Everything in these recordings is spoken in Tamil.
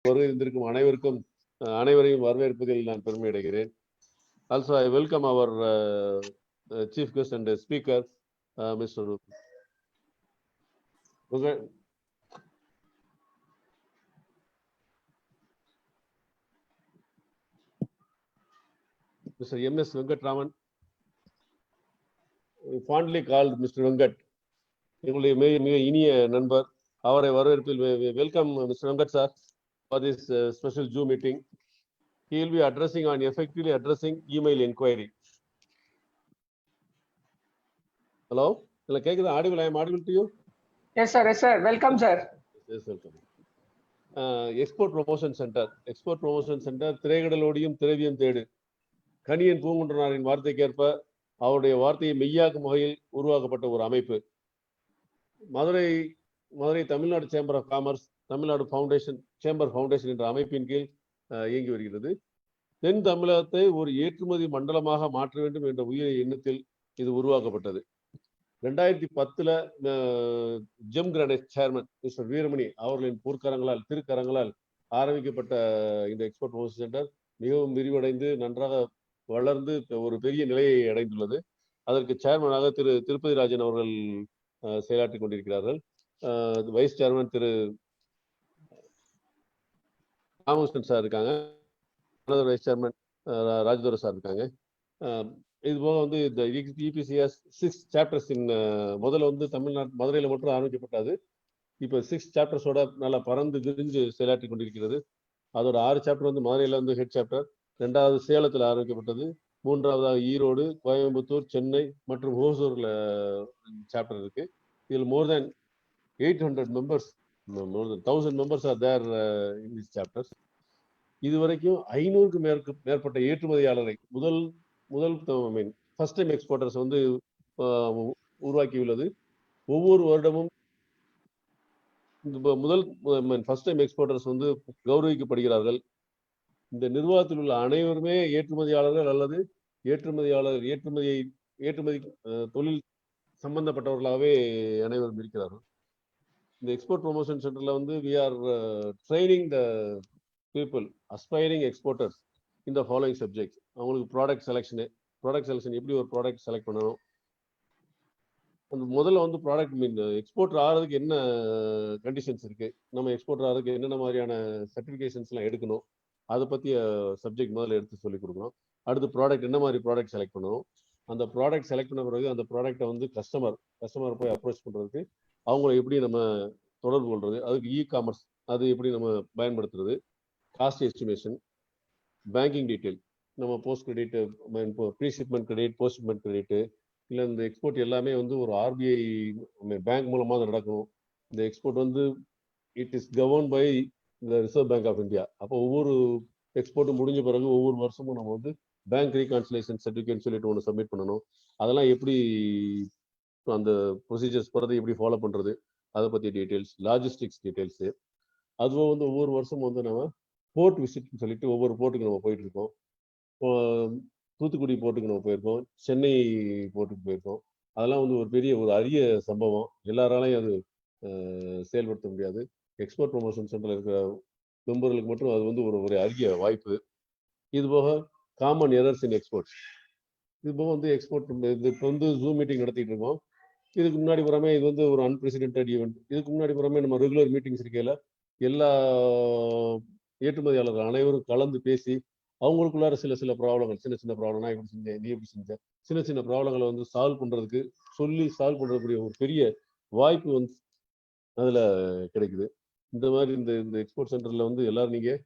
வருகின்றிருக்கும் அனைவரையும் வரவேற்பதில் நான் பெருமை அடைகிறேன். Also, I welcome our chief guest and speaker, Mr. M.S. Venkatraman, fondly called Mr. Venkat. எங்களுடைய மிக இனிய நண்பர். அவரை வரவேற்பில் welcome Mr. Venkat sir for this special Zoom meeting. He will be effectively addressing email inquiry. Hello? Audible? I am audible to you? Yes, sir. Yes, sir. Welcome, sir. Yes, welcome. Export Promotion Center. Export Promotion Center, திரைகடலோடியும் திரவியம் தேடு. கணியன் பூங்குன்றனாரின் வார்த்தைக்கேற்ப அவருடைய வார்த்தையை மெய்யாக்கும் வகையில் உருவாக்கப்பட்ட ஒரு அமைப்பு. Madurai Tamil Nadu chamber of commerce, Tamil Nadu chamber foundation என்ற அமைப்பின் கீழ் இயங்கி வருகிறது. தென் தமிழகத்தை ஒரு ஏற்றுமதி மண்டலமாக மாற்ற வேண்டும் என்ற உயரிய எண்ணத்தில் இது உருவாக்கப்பட்டது. 2010 GeM granite chairman mister Veeramani அவர்களின் திருக்கரங்களால் ஆரம்பிக்கப்பட்ட இந்த எக்ஸ்போர்ட் ப்ரொமோஷன் சென்டர் மிகவும் விரிவடைந்து நன்றாக வளர்ந்து ஒரு பெரிய நிலையை அடைந்துள்ளது. அதற்கு சேர்மனாக திருப்பதி ராஜன் அவர்கள் செயலாற்றிக் கொண்டிருக்கிறார்கள். வைஸ் சேர்மன் திரு ராமகிருஷ்ணன் சார் இருக்காங்க. வைஸ் சேர்மன் ராஜதுரை சார் இருக்காங்க. இது போக இந்த EPCS 6 சாப்டர்ஸ் முதல்ல தமிழ்நாடு மதுரையில் மட்டும் ஆரம்பிக்கப்பட்டது. இப்போ 6 சாப்டர்ஸோட நல்லா பறந்து விரிஞ்சு செயலாற்றி கொண்டிருக்கிறது. அதோட 6 சாப்டர் மதுரையில் ஹெட் சாப்டர், 2வது சேலத்தில் ஆரம்பிக்கப்பட்டது, 3வதாக ஈரோடு, கோயம்புத்தூர், சென்னை மற்றும் ஹோசூர்ல சாப்டர் இருக்கு. இதில் more than 800 members, more than 1000 members are there in these chapters. இதுவரைக்கும் 500க்கும் மேற்பட்ட ஏற்றுமதியாளரை ஃபர்ஸ்ட் டைம் எக்ஸ்போர்ட்டர்ஸ் உருவாக்கியுள்ளது. ஒவ்வொரு வருடமும் ஃபர்ஸ்ட் டைம் எக்ஸ்போர்ட்டர்ஸ் கௌரவிக்கப்படுகிறார்கள். இந்த நிர்வாகத்தில் உள்ள அனைவருமே ஏற்றுமதியாளர்கள் அல்லது ஏற்றுமதி தொழில் சம்பந்தப்பட்டவர்களாகவே அனைவரும் இருக்கிறார்கள். இந்த எக்ஸ்போர்ட் ப்ரொமோஷன் சென்டர்ல we are training the people aspiring exporters in the following subjects. அவங்களுக்கு ப்ராடக்ட் செலெக்ஷன் எப்படி ஒரு ப்ராடக்ட் செலக்ட் பண்ணணும், அந்த முதல்ல ப்ராடக்ட் எக்ஸ்போர்ட் ஆகிறதுக்கு என்ன கண்டிஷன்ஸ் இருக்கு, நம்ம எக்ஸ்போர்ட் ஆகிறதுக்கு என்னென்ன மாதிரியான சர்டிஃபிகேஷன்ஸ்லாம் எடுக்கணும், அதை பற்றிய சப்ஜெக்ட் முதல்ல எடுத்து சொல்லிக் கொடுக்கணும். அடுத்து ப்ராடக்ட் என்ன மாதிரி ப்ராடக்ட் செலக்ட் பண்ணணும், அந்த ப்ராடக்ட் செலக்ட் பண்ண பிறகு அந்த ப்ராடக்டை கஸ்டமர் போய் அப்ரோச் பண்ணுறதுக்கு அவங்கள எப்படி நம்ம தொடர்பு கொள்வது, அதுக்கு காமர்ஸ் அது எப்படி நம்ம பயன்படுத்துறது, காஸ்ட் எஸ்டிமேஷன், பேங்கிங் டீட்டெயில், நம்ம post credit, pre shipment credit, post shipment credit, இல்லை இந்த எக்ஸ்போர்ட் எல்லாமே ஒரு RBI பேங்க் மூலமாக நடக்கணும். இந்த export it is govern by the Reserve Bank of India. அப்போ ஒவ்வொரு எக்ஸ்போர்ட்டும் முடிஞ்ச பிறகு ஒவ்வொரு வருஷமும் நம்ம பேங்க் ரீகான்சிலேஷன் சர்டிஃபிகேட் சொல்லிட்டு ஒன்று சப்மிட் பண்ணணும். அதெல்லாம் எப்படி அந்த ப்ரொசீஜர்ஸ் போகிறத எப்படி ஃபாலோ பண்ணுறது, அதை பற்றி டீட்டெயில்ஸ், லாஜிஸ்டிக்ஸ் டீட்டெயில்ஸு. அதுவும் ஒவ்வொரு வருஷமும் நம்ம போர்ட் விசிட்னு சொல்லிட்டு ஒவ்வொரு போர்ட்டுக்கு நம்ம போயிட்டு இருக்கோம். தூத்துக்குடி போர்ட்டுக்கு நம்ம போயிருக்கோம், சென்னை போர்ட்டுக்கு போயிருக்கோம். அதெல்லாம் ஒரு அரிய சம்பவம். எல்லாராலையும் அது செயல்படுத்த முடியாது. எக்ஸ்போர்ட் ப்ரொமோஷன் சென்டரில் இருக்கிற மெம்பர்களுக்கு மட்டும் அது ஒரு அரிய வாய்ப்பு. இது போக காமன் எரர்ஸ் இன் எக்ஸ்போர்ட்ஸ். இது போக எக்ஸ்போர்ட் இப்போ ஜூம் மீட்டிங் நடத்திட்டு இருக்கோம். இதுக்கு முன்னாடி புறமே இது ஒரு அன்பிரசிடென்டட் ஈவெண்ட். இதுக்கு முன்னாடி புறமே நம்ம ரெகுலர் மீட்டிங்ஸ் இருக்கையில் எல்லா ஏற்றுமதியாளர்கள் அனைவரும் கலந்து பேசி அவங்களுக்குள்ளார சில ப்ராப்ளங்கள், சின்ன ப்ராப்ளம்னா எப்படி செஞ்ச, நீ எப்படி செஞ்ச, சின்ன ப்ராப்ளங்களை சால்வ் பண்ணுறதுக்குரிய ஒரு பெரிய வாய்ப்பு அதில் கிடைக்குது. இந்த மாதிரி இந்த எக்ஸ்போர்ட் சென்டரில் எல்லாரும் நீங்கள்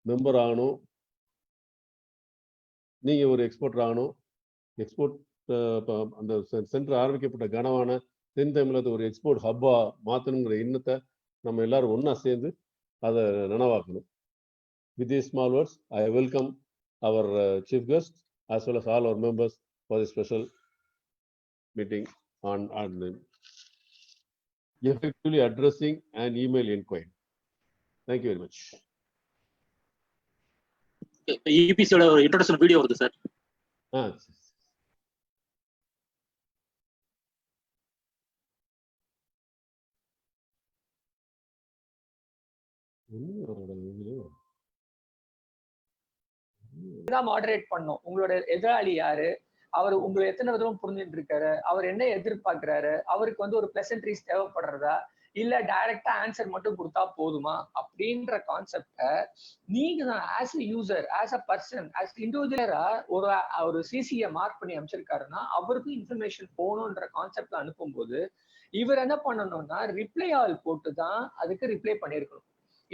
மெம்பர் ஆகணும், நீங்கள் ஒரு எக்ஸ்போர்ட்டர் ஆகணும். எக்ஸ்போர்ட் அந்த சென்டர் ஆரம்பிக்கப்பட்ட கனவான தென் தமிழகத்தை ஒரு எக்ஸ்போர்ட் ஹப்பா மாற்றணுங்கிற எண்ணத்தை நம்ம எல்லாரும் ஒன்றா சேர்ந்து அதை நனவாக்கணும். With these small words, I welcome our chief guest as well as all our members for this special meeting on effectively addressing an email inquiry. Thank you very much. EPC ஓட ஒரு இன்ட்ரோடக்ஷன் வீடியோ வருது சார். மாடரேட் பண்ணும். உங்களோட எதிராளி யாரு, அவர் உங்களை எத்தனை விதமும் புரிஞ்சுட்டு இருக்காரு, அவர் என்ன எதிர்பார்க்கிறாரு, அவருக்கு வந்து ஒரு பிளசன்ட்ரிஸ் தேவைப்படுறதா, இல்ல டைரக்டா ஆன்சர் மட்டும் கொடுத்தா போதுமா அப்படின்ற கான்செப்ட நீங்க தான் as a user, as a person, as இண்டிவிஜுவலரா ஒரு சிசியை மார்க் பண்ணி அமைச்சிருக்காருன்னா அவருக்கும் இன்ஃபர்மேஷன் போகணுன்ற கான்செப்ட்ல அனுப்பும்போது இவர் என்ன பண்ணணும்னா ரிப்ளை ஆல் போட்டு தான் அதுக்கு ரிப்ளை பண்ணிருக்கணும்.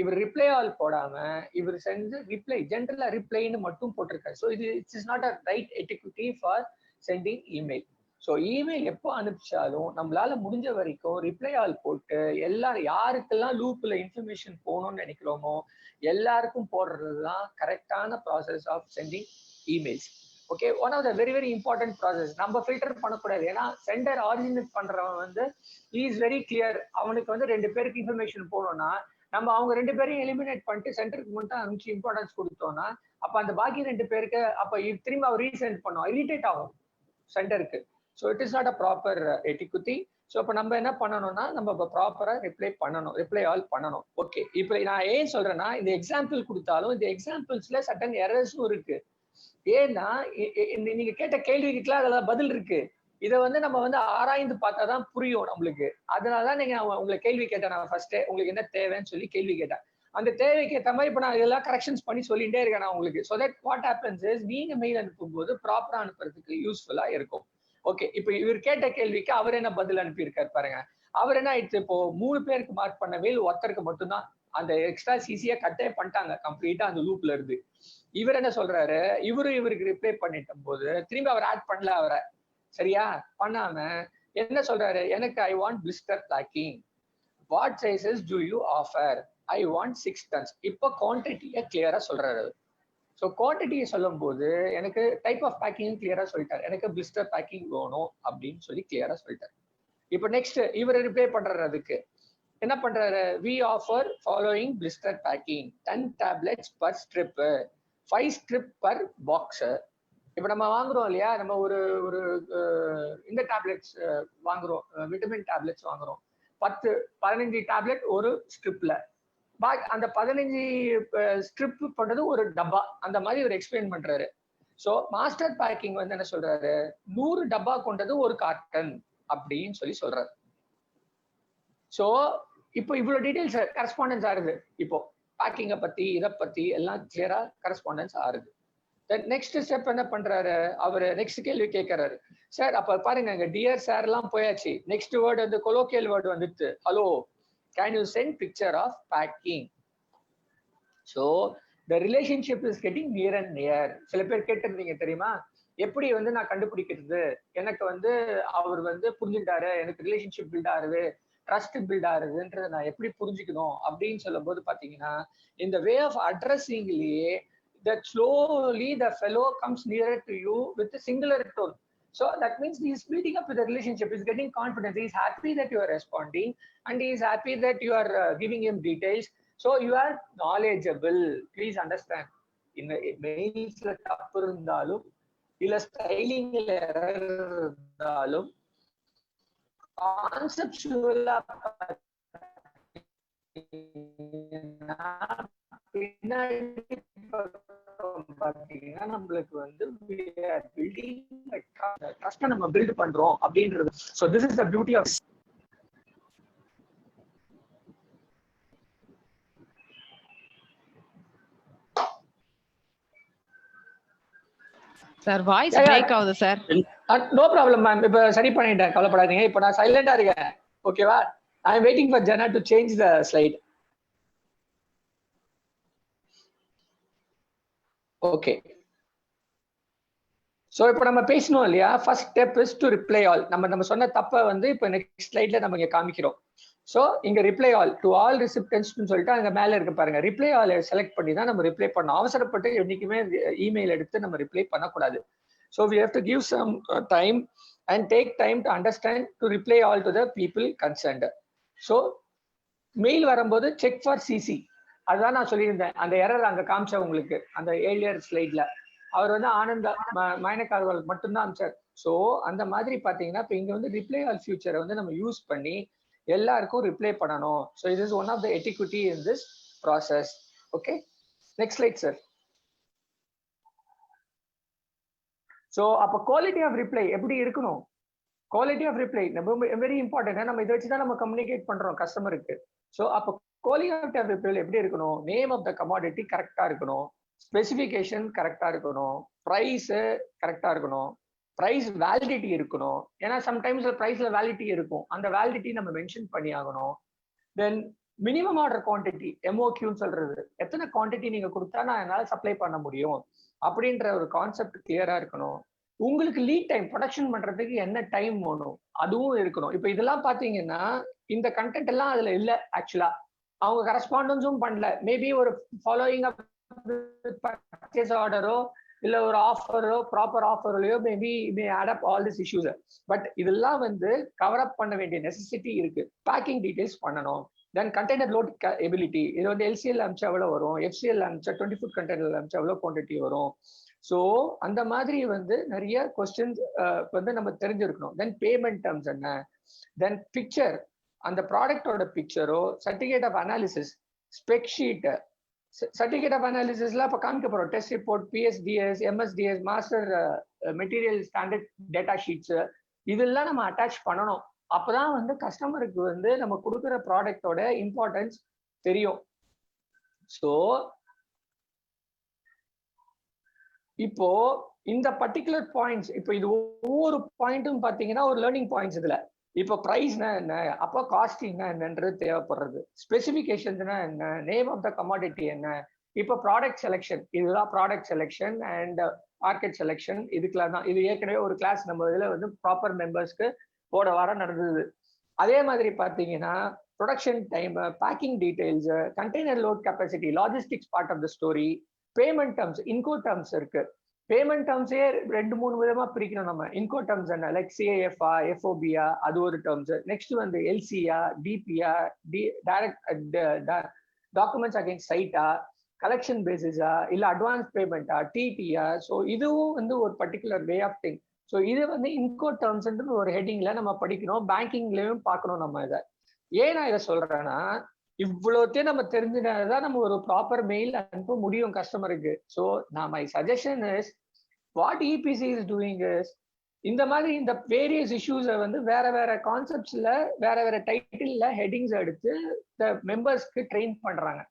இவர் ரிப்ளை ஆல் போடாம இவர் செஞ்சு ரிப்ளை ஜென்ரலா ரிப்ளைன்னு மட்டும் போட்டிருக்காரு. ஸோ இது it's is not a right etiquette for sending email. So email எப்போ அனுப்பிச்சாலும் நம்மளால முடிஞ்ச வரைக்கும் ரிப்ளை ஆல் போட்டு எல்லாரும் யாருக்கெல்லாம் லூப்ல இன்ஃபர்மேஷன் போகணும்னு நினைக்கிறோமோ எல்லாருக்கும் போடுறது தான் கரெக்டான process of sending emails. Okay, one of the very very important process. நம்ம ஃபில்டர் பண்ணக்கூடாது. ஏன்னா சென்டர் ஆரிஜினேட் பண்றவன் வந்து இஸ் வெரி கிளியர். அவனுக்கு வந்து 2 பேருக்கு இன்ஃபர்மேஷன் போகணும்னா நம்ம அவங்க 2 பேரையும் எலிமினேட் பண்ணிட்டு சென்டருக்கு மட்டும் அனுப்பிச்சு இம்பார்ட்டன்ஸ் கொடுத்தோம்னா அப்ப அந்த பாக்கி 2 பேருக்கு அப்ப திரும்ப அவர் ரீசென்ட் பண்ணுவோம், இரிட்டேட் ஆகும் சென்டருக்கு. So it is not a proper etiquette. So இப்போ நம்ம என்ன பண்ணணும்னா நம்ம இப்போ ப்ராப்பரா ரிப்ளை ஆல் பண்ணணும். ஓகே, இப்போ நான் ஏன் சொல்றேன்னா இந்த எக்ஸாம்பிள் கொடுத்தாலும் இந்த எக்ஸாம்பிள்ஸ்ல சட்டன் எரர்ஸும் இருக்கு. ஏன்னா நீங்க கேட்ட கேள்விக்குலாம் அதெல்லாம் பதில் இருக்கு. இதை வந்து நம்ம வந்து ஆராய்ந்து பார்த்தாதான் புரியும் நம்மளுக்கு. அதனாலதான் நீங்க உங்களை கேள்வி கேட்டேன். நான் ஃபர்ஸ்ட் உங்களுக்கு என்ன தேவைன்னு சொல்லி கேள்வி கேட்டேன். அந்த தேவைக்கு ஏற்ற மாதிரி இப்ப நான் இதெல்லாம் கரெக்ஷன்ஸ் பண்ணி சொல்லிட்டே இருக்கேன் நான் உங்களுக்கு. So that what happens is நீங்க மெயில் அனுப்பும்போது ப்ராப்பரா அனுப்புறதுக்கு யூஸ்ஃபுல்லா இருக்கும். ஓகே, இப்போ இவர் கேட்ட கேள்விக்கு அவர் என்ன பதில் அனுப்பியிருக்காரு பாருங்க. அவர் என்ன ஆயிடுச்சு, இப்போ 3 பேருக்கு மார்க் பண்ண மெயில் ஒருத்தருக்கு மட்டும்தான் அந்த எக்ஸ்ட்ரா சிசியா கட்டே பண்ணிட்டாங்க கம்ப்ளீட்டா அந்த லூப்ல இருந்து. இவர் என்ன சொல்றாரு, இவருக்கு ரிப்ளை பண்ணிட்ட போது திரும்பி அவர் ஆட் பண்ணல அவரை, சரியா பண்ணாம என்ன சொல்றாரு, எனக்கு I want blister packing, what sizes do you offer, I want 6 tons. இப்போ குவான்டிட்டியை கிளியரா சொல்றாரு. ஸோ குவான்டிட்டியை சொல்லும் போது எனக்கு டைப் ஆஃப் பேக்கிங் கிளியரா சொல்லிட்டாரு, எனக்கு பிளிஸ்டர் பேக்கிங் வேணும் அப்படின்னு சொல்லி கிளியரா சொல்லிட்டாரு. இப்போ நெக்ஸ்ட் இவர் ரிப்ளை பண்றாரு, அதுக்கு என்ன பண்றாரு, we offer following blister packing 10 tablets per strip, 5 strip per box. இப்போ நம்ம வாங்குறோம் இல்லையா, நம்ம ஒரு இந்த டேப்லெட்ஸ் வாங்குறோம், விட்டமின் டேப்லெட்ஸ் வாங்குறோம், 15 டேப்லெட் ஒரு ஸ்ட்ரிப்ல, அந்த 15 ஸ்ட்ரிப் பண்றது ஒரு டப்பா, அந்த மாதிரி ஒரு எக்ஸ்பிளைன் பண்றாரு. ஸோ மாஸ்டர் பேக்கிங் வந்து என்ன சொல்றாரு, 100 டப்பா கொண்டது ஒரு கார்டன் அப்படின்னு சொல்லி சொல்றாரு. ஸோ இப்போ இவ்வளவு டீடைல்ஸ் கரஸ்பாண்டன்ஸ் ஆகுது. இப்போ பேக்கிங்கை பத்தி இதை பத்தி எல்லாம் கிளியரா கரஸ்பாண்டன்ஸ் ஆகுது. நெக்ஸ்ட் ஸ்டெப் என்ன பண்றாரு, அவரு நெக்ஸ்ட் கேள்வி கேட்கறாரு, சார் அப்ப பாருங்க டியர் சார் எல்லாம் போயாச்சு, நெக்ஸ்ட் வேர்டு வந்து கொலோக்கியல் வேர்டு வந்துட்டு, hello can you send picture of packing. So the relationship is getting near and near. சில பேர் கேட்டிருந்தீங்க தெரியுமா, எப்படி வந்து நான் கண்டுபிடிக்கிறது, எனக்கு வந்து அவர் வந்து புரிஞ்சுக்கிட்டாரு, எனக்கு ரிலேஷன்ஷிப் பில்ட் ஆகுது, ட்ரஸ்ட் பில்ட் ஆகுதுன்றதை நான் எப்படி புரிஞ்சுக்கணும் அப்படின்னு சொல்லும் போது பாத்தீங்கன்னா இந்த வே ஆஃப் அட்ரஸிங்லயே that slowly the fellow comes nearer to you with a singular tone. So that means he is building up with the relationship, he is getting confidence, he is happy that you are responding and he is happy that you are giving him details. So you are knowledgeable. Please understand, in the mails la tappu irundhalum illa styling la error irundhalum conceptual பாத்தீங்கன்னா நம்மளுக்கு வந்து ட்ரஸ்ட் நம்ம பில்ட் பண்றோம் அப்படின்றது. So this is the beauty of sir voice break ஆகுது சார். நோ ப்ராப்ளம் மேம், இப்ப சரி பண்ணிட்டேன், கவலைப்படாதீங்க. இப்ப நான் சைலண்டா இருக்கேன், ஓகேவா? I am waiting for Jana to change the slide. Okay, so இப்போ நம்ம பேசணும் இல்லையா, first step is to reply all. நம்ம சொன்ன தப்ப வந்து இப்போ நெக்ஸ்ட் ஸ்லைட்ல நம்ம இங்க காமிக்கிறோம். சோ இங்க ரிப்ளை ஆல் டு ஆல் ரிசிப்டன்ட்ஸ்னு சொல்லிட்டு அங்க மேல இருக்கு பாருங்க, ரிப்ளை ஆல் செலக்ட் பண்ணி தான் நம்ம ரிப்ளை பண்ணணும். அவசரப்பட்டு என்னைக்குமே இமெயில் எடுத்து நம்ம ரிப்ளை பண்ணக்கூடாது. So we have to give some time and take time to understand to reply all to the people concerned. So mail வரும்போது செக் ஃபார் சிசி, அதுதான் நான் சொல்லியிருந்தேன். அந்த எரர் அங்க காமிச்சா உங்களுக்கு அந்த ஏர்லியர் ஸ்லைட்ல அவர் வந்து ஆனந்த மைனக்காரர்கள் மட்டும்தான் அமிச்சார். ஸோ அந்த மாதிரி பாத்தீங்கன்னா இப்போ இங்க வந்து ரிப்ளை ஆல் ஃபியூச்சரை வந்து நம்ம யூஸ் பண்ணி எல்லாருக்கும் ரிப்ளை பண்ணணும். ஸோ இது is one of the etiquette in this process. Okay, next slide sir. So அப்ப quality of reply எப்படி இருக்கணும்? Quality of reply very important. நம்ம இதை வச்சு தான் நம்ம கம்யூனிகேட் பண்றோம் கஸ்டமருக்கு. ஸோ அப்போ quality of reply எப்படி இருக்கணும்? நேம் ஆஃப் த கமாடிட்டி கரெக்டா இருக்கணும், ஸ்பெசிஃபிகேஷன் கரெக்டா இருக்கணும், ப்ரைஸ் கரெக்டா இருக்கணும், ப்ரைஸ் வேலிடிட்டி இருக்கணும். ஏன்னா சம்டைம்ஸ் ப்ரைஸ்ல வேலிடிட்டி இருக்கும், அந்த வேலிடிட்டி நம்ம மென்ஷன் பண்ணி ஆகணும். தென் மினிமம் ஆர்டர் குவான்டிட்டி, எம்ஓக்யூன்னு சொல்றது, எத்தனை குவான்டிட்டி நீங்க கொடுத்தா நான் என்னால சப்ளை பண்ண முடியும் அப்படின்ற ஒரு கான்செப்ட் கிளியரா இருக்கணும். உங்களுக்கு லீட் டைம், ப்ரொடக்ஷன் பண்றதுக்கு என்ன டைம் வேணும் அதுவும் இருக்கணும். இப்போ இதெல்லாம் பாத்தீங்கன்னா இந்த கண்டென்ட் எல்லாம் அதுல இல்ல. ஆக்சுவலா அவங்க கரஸ்பாண்டன்ஸும் பண்ணல. மேபி ஒரு ஃபாலோயிங் அப் பர்ச்சேஸ் ஆர்டரோ இல்ல ஒரு ஆஃபரோ ப்ராப்பர் ஆஃபர்லயோ maybe may add up all this issues. But இதெல்லாம் வந்து கவர் அப் பண்ண வேண்டிய நெசசிட்டி இருக்கு. பேக்கிங் டீடைல்ஸ் பண்ணணும். தென் கண்டெய்னர் லோட் எபிலிட்டி, இது வந்து எல்சிஎல் அமிச்சா எவ்வளவு வரும், எஃப்சிஎல் அமிச்சா 20 ஃபுட் கண்டெய்னர் அமிச்சா எவ்வளவு குவான்டிட்டி வரும். ஸோ அந்த மாதிரி வந்து நிறைய கொஸ்டின்ஸ் வந்து நம்ம தெரிஞ்சிருக்கணும். தென் பேமெண்ட் டேர்ம்ஸ் என்ன, தென் பிக்சர், அந்த ப்ராடக்டோட பிக்சரோ, certificate of analysis, spec sheet, certificate of அனாலிசிஸ்ல இப்போ காமிக்க போறோம். Test report, PSDS, MSDS, master material standard data sheets, இதெல்லாம் நம்ம அட்டாச் பண்ணணும். அப்பதான் வந்து கஸ்டமருக்கு வந்து நம்ம கொடுக்குற ப்ராடக்டோட இம்பார்ட்டன்ஸ் தெரியும். ஸோ இப்போ இந்த பர்டிகுலர் பாயிண்ட்ஸ், இப்போ இது ஒவ்வொரு பாயிண்ட்டும் பாத்தீங்கன்னா ஒரு லேர்னிங் பாயிண்ட்ஸ். இதுல இப்போ பிரைஸ்னா என்ன, அப்போ காஸ்டிங்னா என்னன்றது தேவைப்படுறது, ஸ்பெசிஃபிகேஷன்ஸ்னா என்ன, நேம் ஆஃப் த கமாடிட்டி என்ன, இப்போ ப்ராடக்ட் செலெக்ஷன், இதுதான் product selection and market selection. இதுக்குலாம் தான் இது ஏற்கனவே ஒரு கிளாஸ் நம்ம இதுல வந்து ப்ராப்பர் மெம்பர்ஸ்க்கு போட வாரம் நடந்தது. அதே மாதிரி பாத்தீங்கன்னா production time, packing details, container load capacity, logistics part of the story, payment terms, incoterms இருக்கு. பேமெண்ட் டேர்ம்ஸே 2-3 விதமா பிரிக்கணும் நம்ம. இன்கோ டேர்ம்ஸ் என்ன, லைக் சிஏஎஃப்ஆ, எஃப்ஓபியா, அது ஒரு டேர்ம்ஸ். நெக்ஸ்ட் வந்து எல்சியா, டிபியா, டைரக்ட் டாக்குமெண்ட்ஸ் அகைன்ஸ்ட் சைட்டா, கலெக்ஷன் பேசிஸா, இல்ல அட்வான்ஸ் பேமெண்டா, டிடியா. ஸோ இதுவும் வந்து ஒரு particular way of thing. So இது வந்து இன்கோ டேர்ம்ஸ் ஒரு ஹெட்டிங்ல நம்ம படிக்கணும். பேங்கிங்லயும் பார்க்கணும் நம்ம இதை. ஏன் நான் இதை சொல்றேன்னா, இவ்வளோத்தையும் நம்ம தெரிஞ்சுதான் நம்ம ஒரு ப்ராப்பர் மெயில் அனுப்ப முடியும் கஸ்டமருக்கு. ஸோ நான் my suggestion is, what EPC is doing is, இந்த மாதிரி இந்த வேரியஸ் இஷ்யூஸை வந்து வேற வேற கான்செப்ட்ஸ்ல வேற வேற டைட்டில்ல ஹெட்டிங்ஸ் எடுத்து இந்த மெம்பர்ஸ்க்கு ட்ரெயின் பண்றாங்க.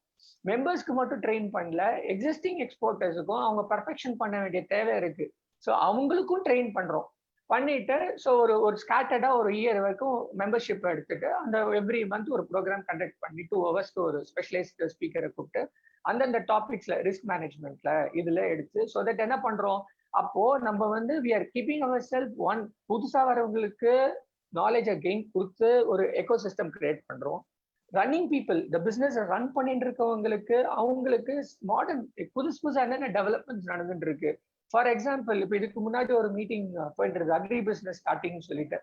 மெம்பர்ஸ்க்கு மட்டும் ட்ரெயின் பண்ணல, எக்ஸிஸ்டிங் எக்ஸ்போர்ட்டர்ஸுக்கும் அவங்க பர்ஃபெக்ஷன் பண்ண வேண்டிய தேவை இருக்கு. ஸோ அவங்களுக்கும் ட்ரெயின் பண்றோம். பண்ணிட்டு ஸோ ஒரு ஸ்கேட்டர்டா ஒரு இயர் வரைக்கும் மெம்பர்ஷிப் எடுத்துட்டு அந்த எவ்ரி மந்த் ஒரு ப்ரோக்ராம் கண்டக்ட் பண்ணி 2 ஹவர்ஸ்க்கு ஒரு ஸ்பெஷலைஸ்ட் ஸ்பீக்கரை கூப்பிட்டு அந்தந்த டாபிக்ஸ்ல ரிஸ்க் மேனேஜ்மெண்ட்ல இதுல எடுத்து, ஸோ தட் என்ன பண்றோம், அப்போ நம்ம வந்து we are keeping our self one, புதுசா வரவங்களுக்கு நாலேஜை கெயின் கொடுத்து ஒரு எக்கோ சிஸ்டம் கிரியேட் பண்றோம். ரன்னிங் பீப்புள், இந்த பிசினஸ் ரன் பண்ணிட்டு இருக்கவங்களுக்கு அவங்களுக்கு மாடர்ன் புதுசா என்னென்ன டெவலப்மெண்ட்ஸ் நடந்துட்டு இருக்கு. ஃபார் எக்ஸாம்பிள், இப்போ இதுக்கு முன்னாடி ஒரு மீட்டிங் போயிட்டு இருக்கு, அக்ரி பிசினஸ் ஸ்டார்டிங் சொல்லிட்டு.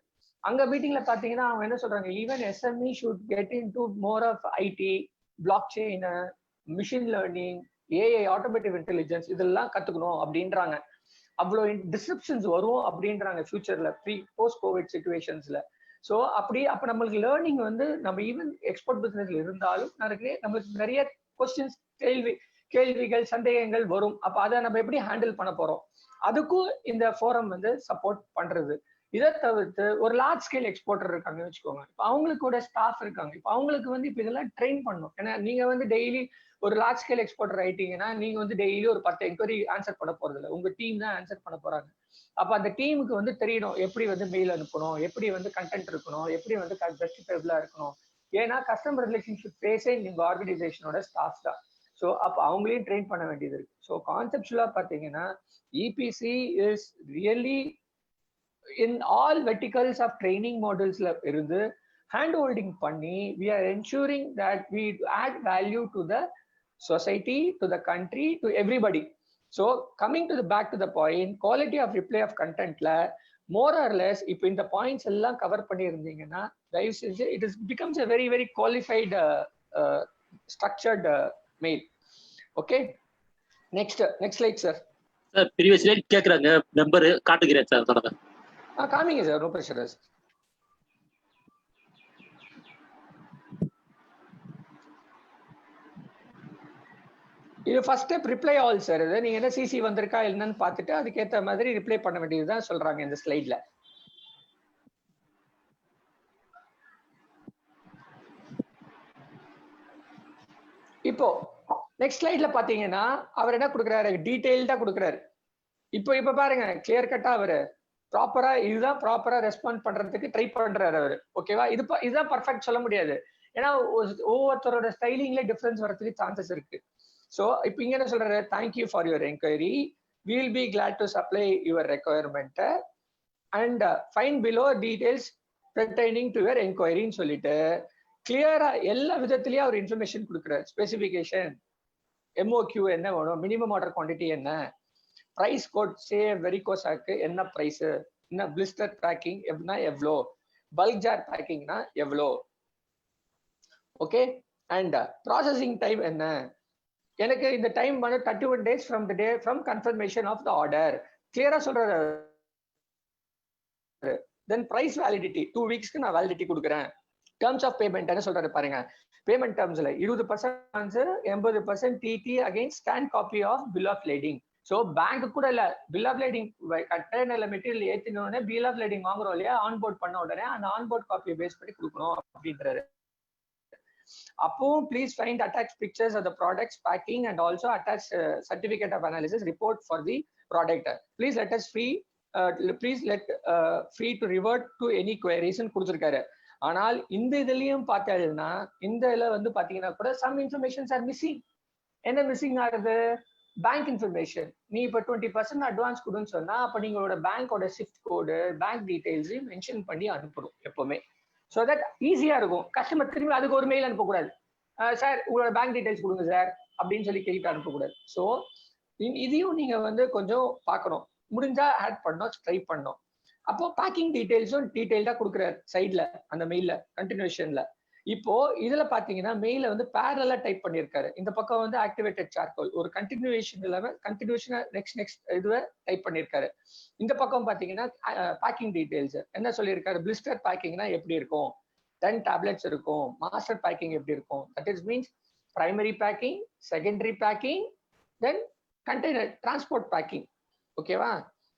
அங்க மீட்டிங்ல பாத்தீங்கன்னா அவங்க என்ன சொல்றாங்க, even SME should get into more of IT, block chain, machine learning, AI, automotive intelligence, இதெல்லாம் கத்துக்கணும் அப்படின்றாங்க. அவ்வளோ டிஸ்ரப்ஷன்ஸ் வரும் அப்படின்றாங்க ஃபியூச்சர்ல, போஸ்ட் கோவிட் சிச்சுவேஷன்ஸ்ல. ஸோ அப்ப நம்மளுக்கு லேர்னிங் வந்து நம்ம ஈவன் எக்ஸ்போர்ட் பிசினஸ்ல இருந்தாலும் நம்மளுக்கு நிறைய கொஸ்டின்ஸ், கேள்விகள், சந்தேகங்கள் வரும். அப்ப அதை நம்ம எப்படி ஹேண்டில் பண்ண போறோம், அதுக்கும் இந்த ஃபோரம் வந்து சப்போர்ட் பண்றது. இதை தவிர்த்து ஒரு லார்ஜ் ஸ்கேல் எக்ஸ்போர்ட்டர் இருக்காங்கன்னு வச்சுக்கோங்க, இப்போ அவங்களுக்கு கூட ஸ்டாஃப் இருக்காங்க. இப்போ அவங்களுக்கு வந்து இப்போ இதெல்லாம் ட்ரெயின் பண்ணணும். ஏன்னா நீங்க வந்து டெய்லி ஒரு லார்ஜ் ஸ்கேல் எக்ஸ்போர்ட்டர் ஆயிட்டீங்கன்னா நீங்க வந்து டெய்லி ஒரு 10 என்கொயரி ஆன்சர் பண்ண போறது இல்லை, உங்க டீம் தான் ஆன்சர் பண்ண போறாங்க. அப்ப அந்த டீமுக்கு வந்து தெரியணும் எப்படி வந்து மெயில் அனுப்பணும், எப்படி வந்து கண்டென்ட் இருக்கணும், எப்படி வந்து ஜஸ்டிஃபைபிளா இருக்கணும். ஏன்னா கஸ்டமர் ரிலேஷன்ஷிப் பேஸே நீங்க ஆர்கனைசேஷனோட ஸ்டாஃப் தான். ஸோ அப்போ அவங்களையும் ட்ரெயின் பண்ண வேண்டியது இருக்கு. ஸோ கான்செப்சுவலா பார்த்தீங்கன்னா EPC is really in all verticals of training மாடல்ஸ்ல இருந்து ஹேண்ட் ஹோல்டிங் பண்ணி we are ensuring that we add value to the society, to the country, to everybody. So coming to the back to the point, quality of reply of contentல more or less இப்போ இந்த பாயிண்ட்ஸ் எல்லாம் கவர் பண்ணியிருந்தீங்கன்னா தயவு செஞ்சு it becomes a very very qualified structured mail. Okay, next slide sir. Sir previous slide கேக்குறாங்க, நம்பர் காட்டுகிறேன் சார். தொடங்க. காமிங்க சார், நோ பிரஷர். இது first step reply all sir. இது நீங்க என்ன சிசி வந்திருக்கா என்னன்னு பார்த்துட்டு அதுக்கேற்ற மாதிரி ரிப்ளை பண்ண வேண்டியதுதான் சொல்றாங்க இந்த ஸ்லைட்ல. இப்போ நெக்ஸ்ட் ஸ்லைட்ல பாத்தீங்கன்னா அவர் என்ன கொடுக்குறாரு, டீடைல்டா கொடுக்குறாரு. இப்ப பாருங்க கிளியர் கட்டா அவரு ப்ராப்பரா இதுதான் ப்ராப்பரா ரெஸ்பாண்ட் பண்றதுக்கு ட்ரை பண்றாரு அவரு. ஓகேவா? இதுதான் பர்ஃபெக்ட் சொல்ல முடியாது, ஏன்னா ஒவ்வொருத்தரோட ஸ்டைலிங்ல டிஃபரன்ஸ் வரதுக்கு சான்சஸ் இருக்கு. சோ இப்போ இங்க என்ன சொல்றாரு, thank you for your enquiry, we will be glad to supply your requirement and find below details pertaining to your enquiry ன்னு சொல்லிட்டு கிளியரா எல்லா விதத்திலயும் அவர் இன்ஃபர்மேஷன் கொடுக்குறாரு. ஸ்பெசிபிகேஷன், MOQ என்ன வேணும், மினிமம் ஆர்டர் குவான்டிட்டி என்ன, பிரைஸ் கோட் சே வெரிகோசாக்கு என்ன பிரைஸ், என்ன பிளிஸ்டர் பேக்கிங் எப்படின்னா எவ்வளோ, பல்க் ஜார் பேக்கிங்னா எவ்வளோ, ஓகே, அண்ட் ப்ராசஸிங் டைம் என்ன, எனக்கு இந்த டைம் வந்து 31 days from the day from confirmation of the order. கிளியரா சொல்றாரு. தென் பிரைஸ் வேலிடிட்டி 2 weeksக்கு நான் வேலிடிட்டி கொடுக்குறேன். டேர்ம்ஸ் ஆஃப் பேமெண்ட் என்ன சொல்றாரு பாருங்க. பேமெண்ட் டேர்ம்ஸ்ல 20% 80% DD against scan copy of bill of lading. So bank கூட இல்ல, பில் ஆஃப் லேடிங் கண்டெய்னர்ல மெட்டீரியல் ஏத்தின உடனே பில் ஆஃப் லேடிங் வாங்குறோம் இல்லையா, ஆன்போர்ட் பண்ண உடனே அந்த ஆன்போர்ட் காப்பியை பேஸ் பண்ணி கொடுக்கணும் அப்படின்றாரு. அப்பவும் please find attached pictures of the products packing and also attach certificate of analysis report for the product. Please let us free to revert to any queries ன்னு கொடுத்திருக்காரு. ஆனால் இந்த இதுலயும் பார்த்தீங்கன்னா இந்த இதுல வந்து பாத்தீங்கன்னா கூட some informations are missing. என்ன மிஸ்ஸிங் ஆகுது, பேங்க் இன்ஃபர்மேஷன். நீ இப்ப 20% அட்வான்ஸ் கொடுன்னு சொன்னா அப்ப நீங்களோட பேங்கோட ஷிஃப்ட் கோடு, பேங்க் டீடைல்ஸையும் மென்ஷன் பண்ணி அனுப்பணும் எப்பவுமே. ஸோ தட் ஈஸியா இருக்கும். கஸ்டமர் திரும்பி அதுக்கு ஒரு மெயில் அனுப்பக்கூடாது, சார் உங்களோட பேங்க் டீடைல்ஸ் கொடுங்க சார் அப்படின்னு சொல்லி கேட்டு அனுப்பக்கூடாது. ஸோ இதையும் நீங்க வந்து கொஞ்சம் பார்க்கணும், முடிஞ்சா ஆட் பண்ணோம், ட்ரை பண்ணோம். அப்போ பேக்கிங் டீடைல்ஸும் டீடைல்டா கொடுக்குறாரு சைட்ல அந்த மெயில கண்டினியூஷன்ல. இப்போ இதுல பாத்தீங்கன்னா மெயில வந்து பேரலா டைப் பண்ணிருக்காரு. இந்த பக்கம் வந்து ஆக்டிவேட்டட் சார்கோல் ஒரு கண்டினியூஷன் இல்லாம கண்டினியூஷனா நெக்ஸ்ட் இதுவை டைப் பண்ணிருக்காரு. இந்த பக்கம் பாத்தீங்கன்னா பேக்கிங் டீடைல்ஸ் என்ன சொல்லியிருக்காரு, பிளிஸ்டர் பேக்கிங்னா எப்படி இருக்கும், 10 tablets இருக்கும், மாஸ்டர் பேக்கிங் எப்படி இருக்கும், that is means primary packing, secondary packing, then container transport packing. ஓகேவா?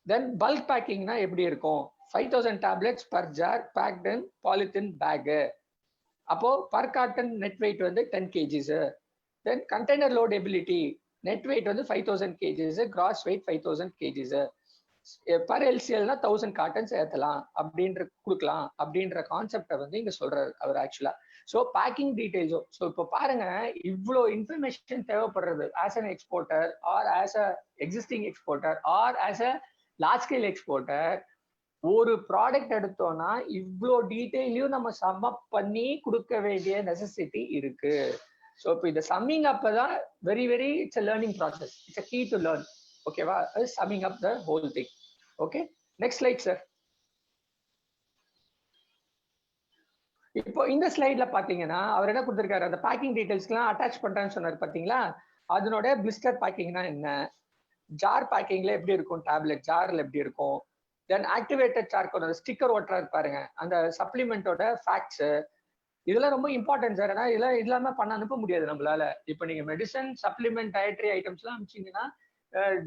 தென் பல்க் பேக்கிங்னா எப்படி இருக்கும், 5000 tablets per jar packed in polythene bag. அப்போ பர் கார்டன் நெட் வெயிட் வந்து 10 kgs. Then container load ability net weight வந்து 5000 kgs, gross weight 5000 kgs. Per எல்சிஎல்னா 1000 கார்டன்ஸ் ஏற்றலாம் அப்படின்ற கொடுக்கலாம் அப்படின்ற கான்செப்டை வந்து இங்க சொல்றாரு அவர் ஆக்சுவலா. So packing டீடைல்ஸும். ஸோ இப்போ பாருங்க இவ்வளோ இன்ஃபர்மேஷன் தேவைப்படுறது as an exporter or as a existing exporter or as a large scale exporter. ஒரு ப்ராடக்ட் எடுத்தோம்னா இவ்வளோ டீட்டெயிலையும் நம்ம சம் அப் பண்ணி கொடுக்க வேண்டிய நெசசிட்டி இருக்கு. ஸோ இப்போ இந்த சம்மிங் அப் தான் very very it's a learning process, it's a key to learn. ஓகேவா? Summing up the whole thing. Okay, next slide sir. இப்போ இந்த ஸ்லைட்ல பாத்தீங்கன்னா அவர் என்ன கொடுத்திருக்காரு, அந்த பேக்கிங் டீடைல்ஸ்லாம் அட்டாச் பண்றேன்னு சொன்னார் பாத்தீங்களா, அதனோட பிளிஸ்டர் பேக்கிங்னா என்ன, ஜார் பேக்கிங்ல எப்படி இருக்கும், டேப்லெட் ஜார்ல எப்படி இருக்கும், தென் ஆக்டிவேட்டட் சார்கோல் ஸ்டிக்கர் ஒட்டுறாரு பாருங்க, அந்த சப்ளிமெண்டோட ஃபேக்ட்ஸ், இதெல்லாம் ரொம்ப இம்பார்ட்டன்ட் சார். ஏன்னா இதெல்லாம் இல்லாம பண்ண அனுப்ப முடியாது நம்மளால. இப்போ நீங்க மெடிசன் சப்ளிமெண்ட் டயட்ரி ஐட்டம்ஸ் எல்லாம் அனுப்பிச்சீங்கன்னா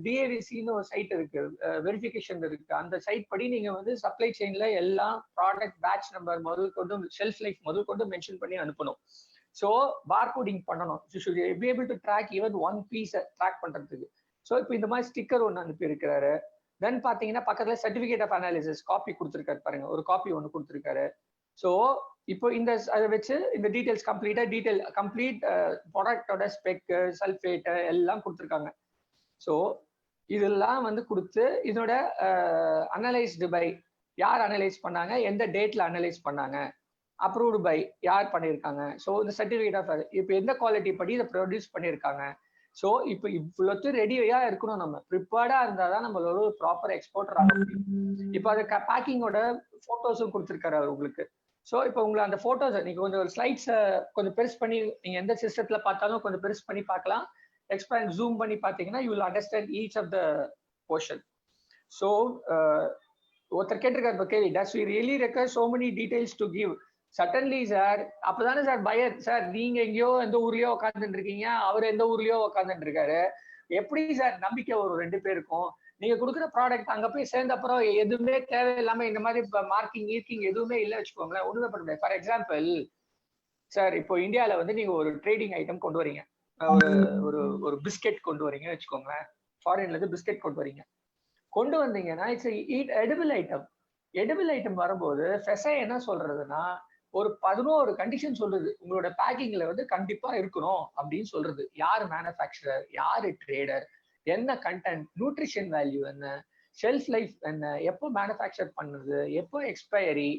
டிஏவிசின்னு ஒரு சைட் இருக்கு, வெரிஃபிகேஷன் இருக்கு, அந்த சைட் படி நீங்க வந்து சப்ளை செயின்ல எல்லாம் ப்ராடக்ட் பேட்ச் நம்பர் முதல் கொண்டு ஷெல்ஃப் லைஃப் முதல் கொண்டு மென்ஷன் பண்ணி அனுப்பணும். ஸோ பார்கோடிங் பண்ணணும். You should be able to track even one பீஸை ட்ராக் பண்றதுக்கு. ஸோ இப்போ இந்த மாதிரி ஸ்டிக்கர் ஒன்று அனுப்பி இருக்கிறாரு. தென் பாத்தீங்கன்னா பக்கத்துல சர்டிபிகேட் ஆஃப் அனாலிசிஸ் காப்பி கொடுத்துருக்காரு பாருங்க, ஒரு காப்பி ஒன்று கொடுத்துருக்காரு. ஸோ இப்போ இந்த அதை வச்சு இந்த டீடைல்ஸ் கம்ப்ளீட் ப்ராடக்டோட ஸ்பெக், சல்ஃபேட் எல்லாம் கொடுத்துருக்காங்க. ஸோ இதெல்லாம் வந்து கொடுத்து இதோட அனலைஸ்டு பை யார் அனலைஸ் பண்ணாங்க, எந்த டேட்ல அனலைஸ் பண்ணாங்க, அப்ரூவ்டு பை யார் பண்ணியிருக்காங்க, ஸோ இந்த சர்டிஃபிகேட் ஆஃப் இப்போ எந்த குவாலிட்டி படி இதை ப்ரொடியூஸ் பண்ணியிருக்காங்க. ஸோ இப்போ இவ்வளோத்து ரெடியா இருக்கணும், நம்ம ப்ரிப்பேர்டா இருந்தால் தான் நம்மளோட ஒரு ப்ராப்பர் எக்ஸ்போர்ட்டர் ஆக முடியும். இப்போ அது பேக்கிங்கோட ஃபோட்டோஸும் கொடுத்துருக்காரு அவர் உங்களுக்கு. ஸோ இப்போ உங்களை அந்த ஃபோட்டோஸை நீங்கள் கொஞ்சம் ஒரு ஸ்லைட்ஸை கொஞ்சம் பெருசு பண்ணி நீங்கள் எந்த சிஸ்டத்தில் பார்த்தாலும் கொஞ்சம் பெருசு பண்ணி பார்க்கலாம், எக்ஸ்பேண்ட் ஜூம் பண்ணி பார்த்தீங்கன்னா you will understand each of the portion. So ஒருத்தர் கேட்டிருக்காரு இப்போ கேள்வி, does we really require so many details to give suddenly sir, அப்பதானே சார் பையர் சார், நீங்க எங்கேயோ எந்த ஊர்லயோ உட்காந்துட்டு இருக்கீங்க, அவர் எந்த ஊர்லயோ உட்காந்துட்டு இருக்காரு. எப்படி சார் நம்பிக்கை ஒரு 2 பேருக்கும்? நீங்க கொடுக்குற ப்ராடக்ட் அங்க போய் சேர்ந்த அப்புறம் எதுவுமே தேவையில்லாம இந்த மாதிரி மார்க்கிங் எதுவுமே இல்லை வச்சுக்கோங்களேன், ஒண்ணுமே பண்ண முடியாது. ஃபார் எக்ஸாம்பிள் சார், இப்போ இந்தியால வந்து நீங்க ஒரு ட்ரேடிங் ஐட்டம் கொண்டு வரீங்க, ஒரு ஒரு ஒரு பிஸ்கெட் கொண்டு வரீங்கன்னு வச்சுக்கோங்களேன். ஃபாரின்ல இருந்து பிஸ்கெட் கொண்டு வரீங்க. கொண்டு வந்தீங்கன்னா it's edible item. Edible item வரும்போது ஃபெசை என்ன சொல்றதுன்னா, ஒரு 11 கண்டிஷன் சொல்றது, உங்களோட பேக்கிங்ல வந்து கண்டிப்பா இருக்கணும் அப்படின்னு சொல்றது. யார் மேனுஃபேக்சரர், யாரு ட்ரேடர், என்ன கண்டென்ட், நியூட்ரிஷன் வேல்யூ என்ன, ஷெல்ஃப் லைஃப் என்ன, எப்போ மேனுஃபேக்சர் பண்ணுறது, எப்போ எக்ஸ்பயரி,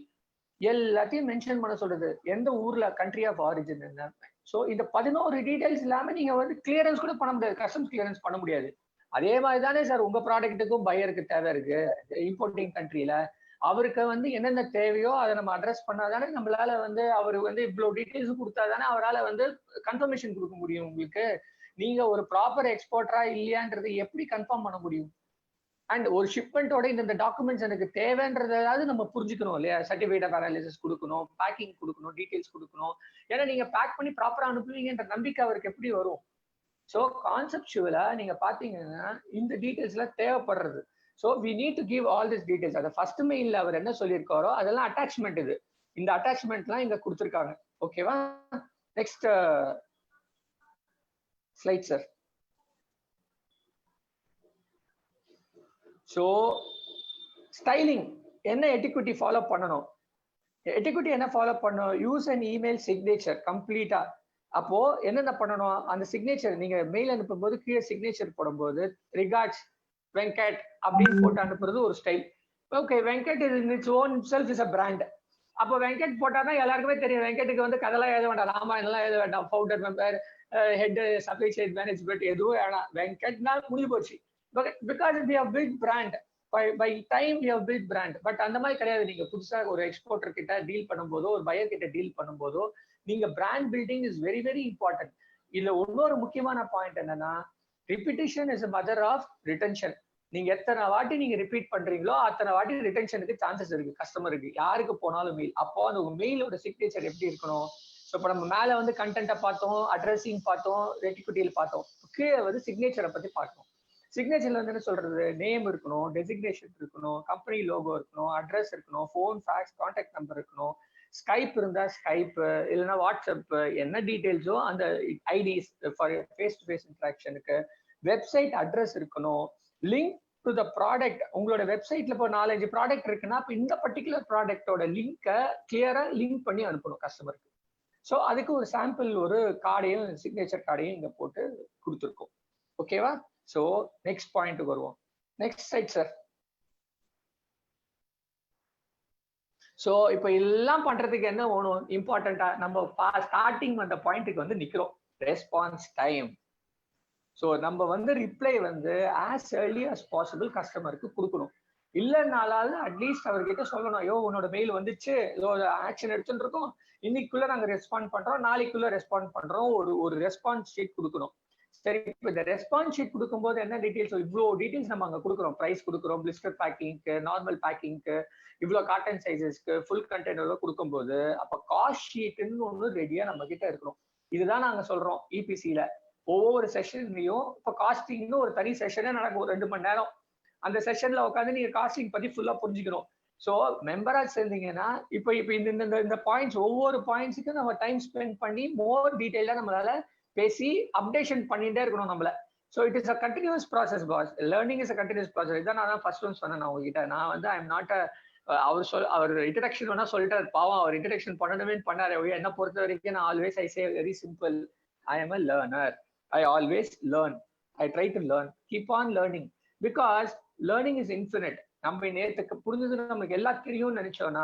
எல்லாத்தையும் மென்ஷன் பண்ண சொல்றது. எந்த ஊர்ல கண்ட்ரி ஆஃப் ஆரிஜின் என்ன. ஸோ இந்த 11 டீடைல்ஸ் இல்லாம நீங்க வந்து கிளியரன்ஸ் கூட பண்ண முடியாது, கஸ்டம்ஸ் கிளியரன்ஸ் பண்ண முடியாது. அதே மாதிரி தானே சார் உங்க ப்ராடக்ட்டுக்கும் பையருக்கு தேவை இருக்கு. இம்போர்ட்டிங் கண்ட்ரியில அவருக்கு வந்து என்னென்ன தேவையோ அதை நம்ம அட்ரஸ் பண்ணாதானே நம்மளால வந்து அவர் வந்து இவ்வளவு டீடைல்ஸ் கொடுத்தாதானே அவரால் வந்து கன்ஃபர்மேஷன் கொடுக்க முடியும் உங்களுக்கு. நீங்க ஒரு ப்ராப்பர் எக்ஸ்போர்ட்டரா இல்லையான்றது எப்படி கன்ஃபார்ம் பண்ண முடியும்? அண்ட் ஒரு ஷிப்மெண்ட்டோட இந்த டாக்குமெண்ட்ஸ் எனக்கு தேவைன்றதாவது நம்ம புரிஞ்சுக்கணும் இல்லையா? சர்டிஃபிகேட் ஆஃப் அனாலிசிஸ் கொடுக்கணும், பேக்கிங் கொடுக்கணும், டீடைல்ஸ் கொடுக்கணும். ஏன்னா நீங்க பேக் பண்ணி ப்ராப்பரா அனுப்புவீங்கன்ற நம்பிக்கை அவருக்கு எப்படி வரும்? ஸோ கான்செப்சுவலா நீங்க பாத்தீங்கன்னா இந்த டீடைல்ஸ் எல்லாம் தேவைப்படுறது. So we need to give all this details. அதை ஃபர்ஸ்ட் மெயில்ல அவர் என்ன சொல்லியிருக்காரோ அதெல்லாம் அட்டாச்மெண்ட். இது இந்த அட்டாச்மெண்ட்லாம் இங்க கொடுத்துருக்காங்க. ஓகேவா? Next slide sir. So styling என்ன எட்டிக்விட்டி ஃபாலோ பண்ணணும்? எட்டிக்விட்டி என்ன ஃபாலோ பண்ணணும்? யூஸ் அண்ட் இமெயில் சிக்னேச்சர் கம்ப்ளீட்டா. அப்போ என்னென்ன பண்ணணும்? அந்த சிக்னேச்சர் நீங்க மெயில் அனுப்பும் போது கீழே சிக்னேச்சர் போடும்போது ரிகார்ட்ஸ் வெங்கட் அப்படின்னு போட்டு அனுப்புறது ஒரு style. Okay, Venkat its own self is a brand. அப்போ வெங்கட் போட்டாதான் எல்லாருக்குமே தெரியும். வெங்கட்டுக்கு வந்து கதெல்லாம் எழுத வேண்டாம், ராமாயணம்லாம் எழுத வேண்டாம், founder member, head, supply chain management எதுவும் வேணாம். வெங்கட்னா முடிஞ்சு போச்சு. Because we have build brand. By time we have build brand. But அந்த மாதிரி கிடையாது. நீங்க புதுசா ஒரு எக்ஸ்போர்ட்டர் கிட்ட டீல் பண்ணும்போதோ ஒரு பையர் கிட்ட டீல் பண்ணும்போதோ நீங்க brand building is very very important. இதுல இன்னொரு முக்கியமான பாயிண்ட் என்னன்னா, repetition is mother of retention. நீங்க எத்தனை வாட்டி நீங்க ரிப்பீட் பண்றீங்களோ அத்தனை வாட்டி ரிட்டென்ஷனுக்கு சான்சஸ் இருக்கு கஸ்டமருக்கு, யாருக்கு போனாலும் மெயில். அப்போ அந்த மெயிலோட சிக்னேச்சர் எப்படி இருக்கணும்? ஸோ இப்போ நம்ம மேல வந்து கண்டென்ட்டை பார்த்தோம், அட்ரஸிங் பார்த்தோம், ரெட்டிகுட்டியில் பார்த்தோம். கீழே வந்து சிக்னேச்சரை பத்தி பார்க்கணும். சிக்னேச்சர்ல வந்து என்ன சொல்றது? நேம் இருக்கணும், டெசிக்னேஷன் இருக்கணும், கம்பெனி லோகோ இருக்கணும், அட்ரஸ் இருக்கணும், ஃபோன், ஃபேக்ஸ், கான்டாக்ட் நம்பர் இருக்கணும், ஸ்கைப் இருந்தா ஸ்கைப், இல்லைன்னா வாட்ஸ்அப், என்ன டீடைல்ஸோ அந்த IDs for face to face இன்ட்ராக்ஷனுக்கு, வெப்சைட் அட்ரஸ் இருக்கணும், லிங்க் டு த ப்ராடக்ட். உங்களோட வெப்சைட்ல இப்போ 4-5 ப்ராடக்ட் இருக்குன்னா இப்போ இந்த பர்டிகுலர் ப்ராடக்டோட லிங்கை கிளியரா லிங்க் பண்ணி அனுப்பணும் கஸ்டமருக்கு. ஸோ அதுக்கு ஒரு சாம்பிள் ஒரு கார்டையும் சிக்னேச்சர் கார்டையும் இங்க போட்டு கொடுத்துருக்கோம். ஓகேவா? ஸோ நெக்ஸ்ட் பாயிண்ட்டுக்கு வருவோம். Next side sir. ஸோ இப்போ எல்லாம் பண்றதுக்கு என்ன வேணும்? இம்பார்ட்டண்டா நம்ம ஸ்டார்டிங் அந்த பாயிண்ட்டுக்கு வந்து நிக்கிறோம். Response time. ஸோ நம்ம வந்து ரிப்ளை வந்து ஆஸ் ஏர்லி அஸ் பாசிபிள் கஸ்டமருக்கு கொடுக்கணும். இல்லைனாலும் அட்லீஸ்ட் அவர்கிட்ட சொல்லணும், ஐயோ உன்னோட மெயில் வந்துச்சு, ஏதோ ஆக்ஷன் எடுத்துட்டு இருக்கோம், இன்னைக்குள்ள நாங்க ரெஸ்பாண்ட் பண்றோம், நாளைக்குள்ள ரெஸ்பாண்ட் பண்றோம், ஒரு ரெஸ்பான்ஸ் ஷீட் கொடுக்கணும். சரி, இப்போ இந்த ரெஸ்பான்ஸ் ஷீட் கொடுக்கும்போது என்ன டீடைல்ஸ்? இவ்வளோ டீடைல்ஸ் நம்ம அங்கே கொடுக்குறோம். ப்ரைஸ் கொடுக்குறோம், பிளிஸ்டர் பேக்கிங்க்கு, நார்மல் பேக்கிங்க்கு, இவ்வளோ காட்டன் சைஸஸ்க்கு, ஃபுல் கண்டெய்னர் கொடுக்கும்போது அப்போ காஸ்ட் ஷீட்டுன்னு ஒன்று ரெடியா நம்ம கிட்ட இருக்கணும். இதுதான் நாங்க சொல்றோம் இபிசியில ஒவ்வொரு செஷன்லயும். இப்போ காஸ்டிங்னு ஒரு தனி செஷனே நடக்கும், ஒரு 2 மணி நேரம். அந்த செஷன்ல உட்காந்து நீங்க காஸ்டிங் பத்தி ஃபுல்லா புரிஞ்சுக்கணும். ஸோ மெம்பரா சேர்ந்தீங்கன்னா இப்போ இந்த பாயிண்ட்ஸ், ஒவ்வொரு பாயிண்ட்ஸுக்கும் நம்ம டைம் ஸ்பெண்ட் பண்ணி மோர் டீடைலா நம்மளால பேசி அப்டேஷன் பண்ணிட்டே இருக்கணும் நம்மள. So it is a continuous process boss. Learning is a continuous process. இதான் நான் ஃபர்ஸ்ட் ஒன் சொன்னேன் நான் உங்ககிட்ட. நான் வந்து ஐ எம் நாட் அவர் இன்ட்ரடக்ஷன் வேணா சொல்லிட்டாரு, பாவம் அவர் இன்ட்ரடக்ஷன் பண்ணணுமே பண்ணாரு. என்ன பொறுத்த வரைக்கும் நான் always I say very simple, I am a learner. I always learn. I try to learn. Keep on learning. Because learning is infinite. நம்ம நேற்றுக்கு புரிஞ்சது நமக்கு எல்லாம் தெரியும்னு நினைச்சோம்னா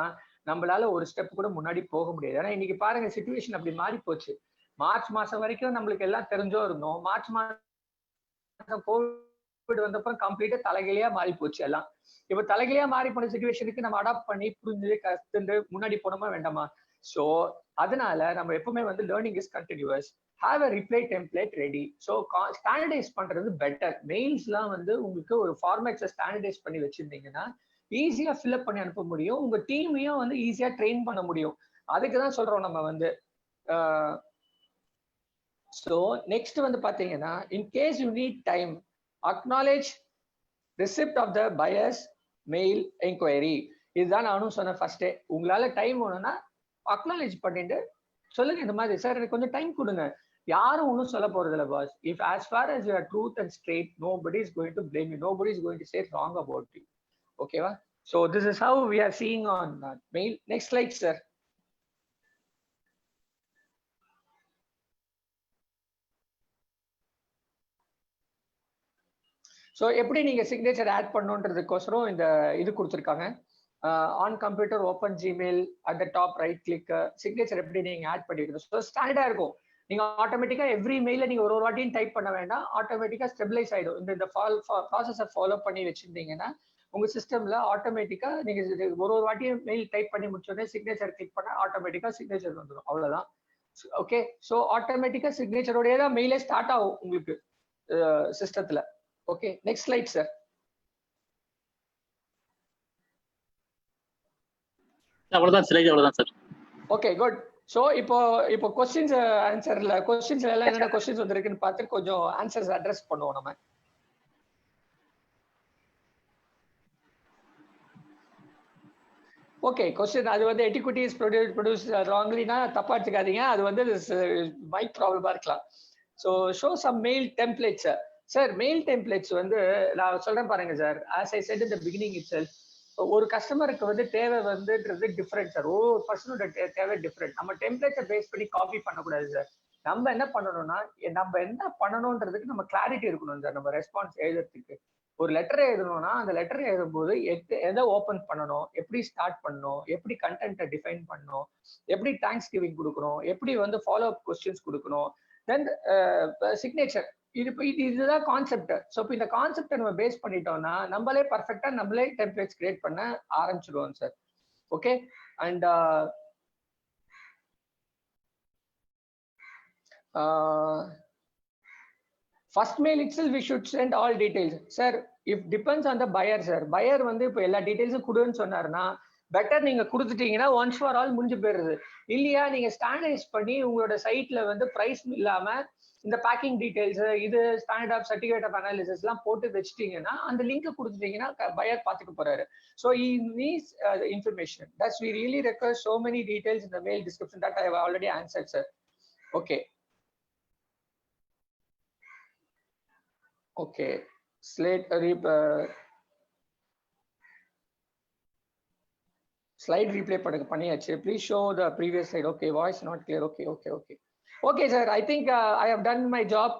நம்மளால ஒரு ஸ்டெப் கூட முன்னாடி போக முடியாது. ஏன்னா இன்னைக்கு பாருங்க சிச்சுவேஷன் அப்படி மாறி போச்சு. மார்ச் மாசம் வரைக்கும் நம்மளுக்கு எல்லாம் தெரிஞ்சோ இருந்தோம். மார்ச் மாசம் கோவிட் வந்தப்ப கம்ப்ளீட்டா தலைகளையா மாறி போச்சு எல்லாம். இப்ப தலைகளையா மாறி போன சிச்சுவேஷனுக்கு நம்ம அடாப்ட் பண்ணி புரிஞ்சு கத்துண்டு முன்னாடி போனோமா வேண்டாமா? ஸோ அதனால நம்ம எப்பவுமே வந்து learning is continuous. Have a reply template ready. So standardize பண்றது பெட்டர். மெயில்ஸ்லாம் வந்து உங்களுக்கு ஒரு ஃபார்மேட்ஸை ஸ்டாண்டர்டைஸ் பண்ணி வச்சிருந்தீங்கன்னா ஈஸியா ஃபில்அப் பண்ணி அனுப்ப முடியும். உங்க டீமையும் வந்து ஈஸியா ட்ரெயின் பண்ண முடியும். அதுக்கு தான் சொல்றோம் நம்ம வந்து. ஸோ நெக்ஸ்ட் வந்து பாத்தீங்கன்னா, in case you need time, acknowledge receipt of the buyers mail enquiry. இதுதான் நானும் சொன்னேன் ஃபர்ஸ்டே. உங்களால டைம் வேணும்னா அக்னாலேஜ் பண்ணிட்டு சொல்லுங்க, இந்த மாதிரி சார் எனக்கு கொஞ்சம் டைம் கொடுங்க. யாரும் ஒன்றும் சொல்ல போறது இல்லை boss. If as far as you are truth and straight, nobody is going to blame you, nobody is going to say wrong about you. ஓகேவா? So this is how we are seeing on mail. Next slide sir. So எப்படி நீங்க சிக்னேச்சர் ஆட் பண்ணணுன்றதுக்கோசரம் இந்த இது கொடுத்துருக்காங்க. On computer open Gmail at the top right click signature எப்படி நீங்க ஆட் பண்ணிக்கணும். ஸோ ஸ்டாண்டர்டா இருக்கும். நீங்க ஆட்டோமேட்டிக்கா எவ்ரி மெயில நீங்க ஒரு வாட்டியும் டைப் பண்ண வேண்டாம். ஆட்டோமேட்டிக்கா ஸ்டெபிலைஸ் ஆயிடும். இந்த ப்ராசஸை ஃபாலோ பண்ணி வச்சிருந்தீங்கன்னா உங்க சிஸ்டம்ல ஆட்டோமேட்டிக்கா நீங்க ஒரு வாட்டியும் மெயில் டைப் பண்ணி முடிச்சோடனே சிக்னேச்சர் கிளிக் பண்ண ஆட்டோமேட்டிக்கா சிக்னேச்சர் வந்துடும். அவ்வளவுதான். ஓகே. ஸோ ஆட்டோமேட்டிக்கா சிக்னேச்சரோடய தான் மெயிலே ஸ்டார்ட் ஆகும் உங்களுக்கு சிஸ்டத்துல. Okay, next slide sir. அவ்வளவுதான் ஸ்லைட், அவ்வளவுதான் சார். Okay, good. சோ இப்போ क्वेश्चंस ஆன்சர்ல क्वेश्चंस எல்லாம் என்னென்ன क्वेश्चंस வந்திருக்குன்னு பார்த்து கொஞ்சம் ஆன்சர்ஸ் அட்ரஸ் பண்ணுவோம் நம்ம. ஓகே, क्वेश्चन அது வந்து எட்டிகுட்டிஸ் ப்ரொடியூஸ் ராங்லினா தப்பா எடுத்துக்காதீங்க. அது வந்து மைக் ப்ராப்ளமா இருக்கலாம். So show some mail templates. Sir mail templates வந்து நான் சொல்றேன் பாருங்க sir. as I said in the beginning itself, ஒரு கஸ்டமருக்கு வந்து தேவை வந்துன்றது டிஃப்ரெண்ட் சார். ஒவ்வொரு பர்சனோட தேவை டிஃப்ரெண்ட். நம்ம டெம்ப்ளேட்டை பேஸ் பண்ணி காப்பி பண்ணக்கூடாது சார். நம்ம என்ன பண்ணணும்னா நம்ம என்ன பண்ணணும்ன்றதுக்கு நம்ம கிளாரிட்டி இருக்கணும் சார். நம்ம ரெஸ்பான்ஸ் எழுதுறதுக்கு ஒரு லெட்டர் எழுதணும்னா அந்த லெட்டர் எழுதும்போது எதை ஓபன் பண்ணணும், எப்படி ஸ்டார்ட் பண்ணணும், எப்படி கண்டென்ட்டை டிஃபைன் பண்ணணும், எப்படி தேங்க்ஸ் கிவிங் கொடுக்கணும், எப்படி வந்து ஃபாலோ அப் கொஸ்டின்ஸ் கொடுக்கணும், தென் சிக்னேச்சர். இதுதான் கான்செப்ட். ஸோ இப்போ இந்த கான்செப்டை நம்ம பேஸ் பண்ணிட்டோம்னா நம்மளே பர்ஃபெக்டா நம்மளே டெம்ப்ளேட்ஸ் கிரியேட் பண்ண ஆரம்பிச்சிடுவோம் sir. Okay. And first mail itself we should send all details sir. If depends on the buyer sir. buyer வந்து இப்போ எல்லா டீடைல்ஸும் கொடுன்னு சொன்னாருன்னா பெட்டர் நீங்க கொடுத்துட்டீங்கன்னா ஒன்ஸ் ஃபார் ஆல் முடிஞ்சு போயிருது. இல்லையா நீங்க ஸ்டாண்டர்டைஸ் பண்ணி உங்களோட சைட்ல வந்து பிரைஸ் இல்லாம இந்த பேக்கிங் டீடைல்ஸ், இது standard of certificate of analysis எல்லாம் போட்டு வச்சுட்டீங்கன்னா அந்த லிங்க் கொடுத்துட்டீங்கன்னா பையர் பாத்துக்க போறாரு. So he needs information. Thus we really require so many details in the mail description that I have already answered sir. Okay. Okay, slide replay பண்ணியாச்சு. Please show the previous slide. Okay, voice not clear. Okay sir, I think I have done my job.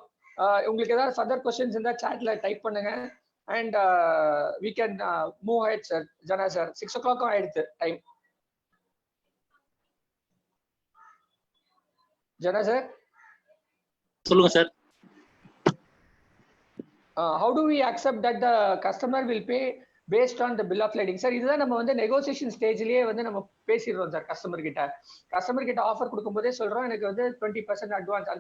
உங்களுக்கு ஏதாவது further questions இருந்தா chatல டைப் பண்ணுங்க and we can move ahead sir. Jana sir 6 o'clock ஆயிடுச்சு டைம். ஜனா sir சொல்லுங்க sir. How do we accept that the customer will pay based on the bill of lading? Sir இதுதான் நம்ம வந்து நெகோசியேஷன் ஸ்டேஜ்லயே வந்து நம்ம பேசிடுறோம் சார். கஸ்டமர் கிட்ட ஆஃபர் கொடுக்கும்போதே சொல்றோம் எனக்கு வந்து 20% அட்வான்ஸ்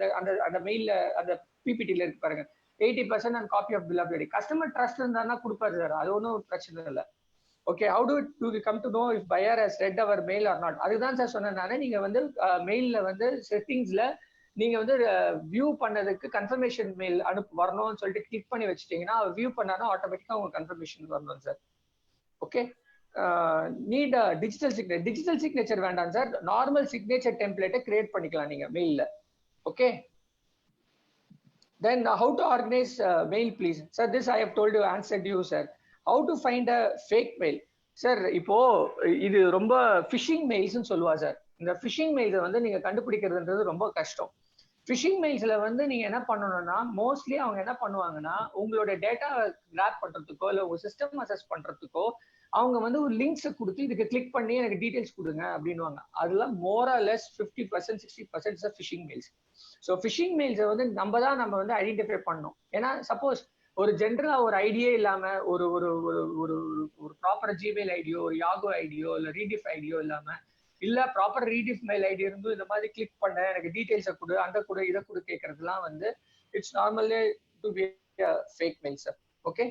அந்த மெயில்ல அந்த பிபிடில இருக்கு பாருங்க 80% and copy of bill of lading. Customer trust இருந்தாருன்னா கொடுப்பாரு சார். அது ஒன்றும் பிரச்சனை இல்லை. Okay, how do we come to know if buyer has read our mail or not? அதுதான் சார் சொன்னேன் நானே. நீங்க வந்து மெயில்ல வந்து செட்டிங்ஸ்ல நீங்க வந்து வியூ பண்ணதுக்கு கன்ஃபர்மேஷன் மெயில் வரணும்னு சொல்லிட்டு கிளிக் பண்ணி வச்சுட்டீங்கன்னா அவர் வியூ பண்ணாலும் ஆட்டோமேட்டிக்கா உங்களுக்கு கன்ஃபர்மேஷன் வரணும் sir. Okay. Need digital signature வேண்டாம் சார். நார்மல் சிக்னேச்சர் டெம்ப்ளேட்டை கிரியேட் பண்ணிக்கலாம் நீங்க மெயில்ல. Okay. Then how to organize mail please sir. This I have told you, answered you sir. How to find a fake mail sir. இப்போ இது ரொம்ப ஃபிஷிங் மெயில்ஸ்னு சொல்லுவா சார். இந்த ஃபிஷிங் மெயில்ஸை வந்து நீங்க கண்டுபிடிக்கிறதுன்றது ரொம்ப கஷ்டம். ஃபிஷிங் மெயில்ஸ்ல வந்து நீங்க என்ன பண்ணணும்னா மோஸ்ட்லி அவங்க என்ன பண்ணுவாங்கன்னா உங்களோட டேட்டா கிராப் பண்றதுக்கோ இல்லை உங்க சிஸ்டம் அசஸ் பண்றதுக்கோ அவங்க வந்து ஒரு லிங்க்ஸை கொடுத்து இதுக்கு கிளிக் பண்ணி எனக்கு டீடைல்ஸ் கொடுங்க அப்படின்வாங்க. அதெல்லாம் மோரலெஸ் 50% 60% ஃபிஷிங் மெயில்ஸ். ஸோ ஃபிஷிங் மெயில்ஸை வந்து நம்ம வந்து ஐடென்டிஃபை பண்ணணும். ஏன்னா சப்போஸ் ஒரு ஜென்ரலா ஒரு ஐடியே இல்லாம ஒரு ஒரு ஒரு ஒரு ப்ராப்பர் ஜிமெயில் ஐடியோ, ஒரு யாகோ ஐடியோ, இல்லை ரீடிஃப் ஐடியோ இல்லாம இல்ல ப்ராப்பர் ரீடிஃப் மெயில் ஐடி இருந்து இந்த மாதிரி கிளிக் பண்ண எனக்கு டீடைல்ஸை கொடு, அந்த கொடு, இதை கொடு கேட்கறதுலாம் வந்து it's normally to be fake mail sir. Okay.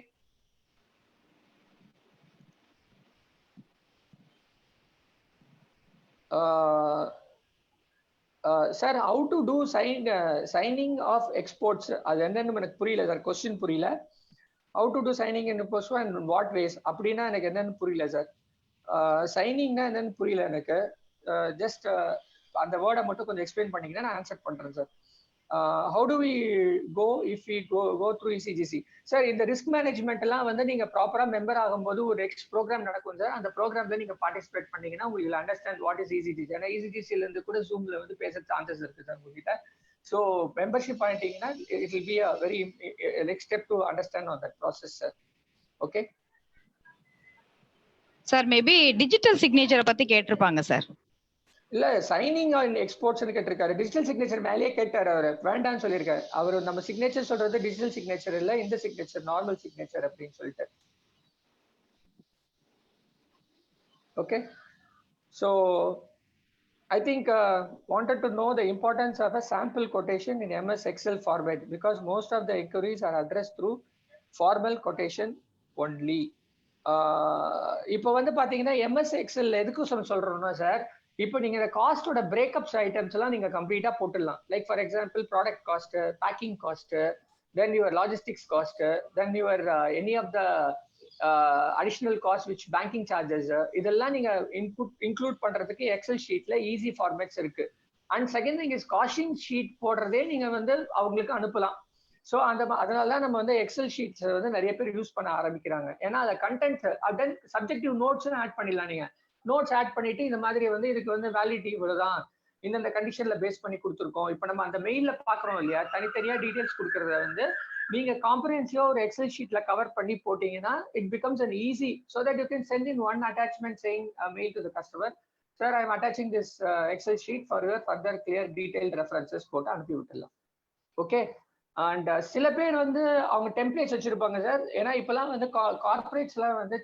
Sir how to do signing of exports அது என்னன்னு எனக்கு புரியல சார், கொஸ்டின் புரியல. how to do signing in exports and what ways அப்படின்னா எனக்கு என்னன்னு புரியல சார். சைனிங்னா என்னன்னு புரியல எனக்கு. ஜஸ்ட் அந்த வேர்டை மட்டும் கொஞ்சம் எக்ஸ்பிளைன் பண்ணீங்கன்னா நான் ஆன்சர் பண்றேன் sir. how do we go if we go through ECGC sir? இந்த ரிஸ்க் மேனேஜ்மெண்ட் எல்லாம் வந்து நீங்க ப்ராப்பரா மெம்பர் ஆகும்போது ஒரு நெக்ஸ்ட் ப்ரோக்ராம் நடக்கும் சார். அந்த ப்ரோக்ராம்ல நீங்க பார்ட்டிசிபேட் பண்ணீங்கன்னா உங்களுக்கு அண்டர்ஸ்டாண்ட் வாட் இஸ் ECGC. ஏன்னா ECGCல இருந்து கூட ஜூம்ல வந்து பேச சான்சஸ் இருக்கு சார் உங்ககிட்ட. ஸோ மெம்பர்ஷிப் ஆயிட்டீங்கன்னா it will be a very next step to understand on that process sir. Okay sir, maybe digital சிக்னேச்சரை பத்தி கேட்டிருப்பாங்க சார். இல்ல சைனிங் ஆன் எக்ஸ்போர்ட்ஸ் கேட்டிருக்காரு. டிஜிட்டல் சிக்னேச்சர் மேலேயே கேட்டாரு, அவரு வேண்டாம்னு சொல்லியிருக்காரு. அவரு நம்ம சிக்னேச்சர் சொல்றது டிஜிட்டல் சிக்னேச்சர் இல்ல, இந்த சிக்னேச்சர் நார்மல் சிக்னேச்சர் அப்படின்னு சொல்லிட்டு. Okay, so I think wanted to know the importance of a sample quotation in MS Excel format because most of the inquiries are addressed through formal quotation only. இப்போ வந்து பாத்தீங்கன்னா MS Excel எதுக்கு சொல்றோம்னா சார், இப்போ நீங்க இந்த காஸ்டோட பிரேக்கப்ஸ் ஐட்டம்ஸ் எல்லாம் நீங்க கம்ப்ளீட்டா போட்டுடலாம். Like for example product cost, packing cost, then your logistics cost, then your any of the additional cost which banking charges, இதெல்லாம் நீங்க இன்க்ளூட் பண்றதுக்கு எக்ஸல் ஷீட்ல ஈஸி ஃபார்மேட்ஸ் இருக்கு. And second thing is costing sheet போடுறதே நீங்க வந்து அவங்களுக்கு அனுப்பலாம். ஸோ அதனால நம்ம வந்து எக்ஸல் ஷீட்ஸ் வந்து நிறைய பேர் யூஸ் பண்ண ஆரம்பிக்கிறாங்க. ஏன்னா அதை content then subjective notes add பண்ணிடலாம். நீங்க நோட்ஸ் ஆட் பண்ணிட்டு இந்த மாதிரி வந்து இதுக்கு வந்து வேலிடிட்டி இவ்வளவுதான், இந்த கண்டிஷன்ல பேஸ் பண்ணி கொடுத்துருக்கோம். இப்போ நம்ம அந்த மெயில்ல பாக்குறோம் இல்லையா, தனித்தனியா டீடைல்ஸ் கொடுக்கறத வந்து நீங்க காம்ப்ரிஹென்சிவா ஒரு எக்ஸல் ஷீட்ல கவர் பண்ணி போட்டீங்கன்னா it becomes an easy so that you can send in one attachment saying a mail to the customer, sir I am attaching this excel sheet for your further clear detailed references போட்டு அனுப்பி விட்டுடலாம். ஓகே, அண்ட் சில பேர் வந்து அவங்க டெம்ப்ளேட்ஸ் வச்சிருப்பாங்க சார். ஏன்னா இப்பெல்லாம் வந்து கார்பரேட்ஸ் எல்லாம் வந்து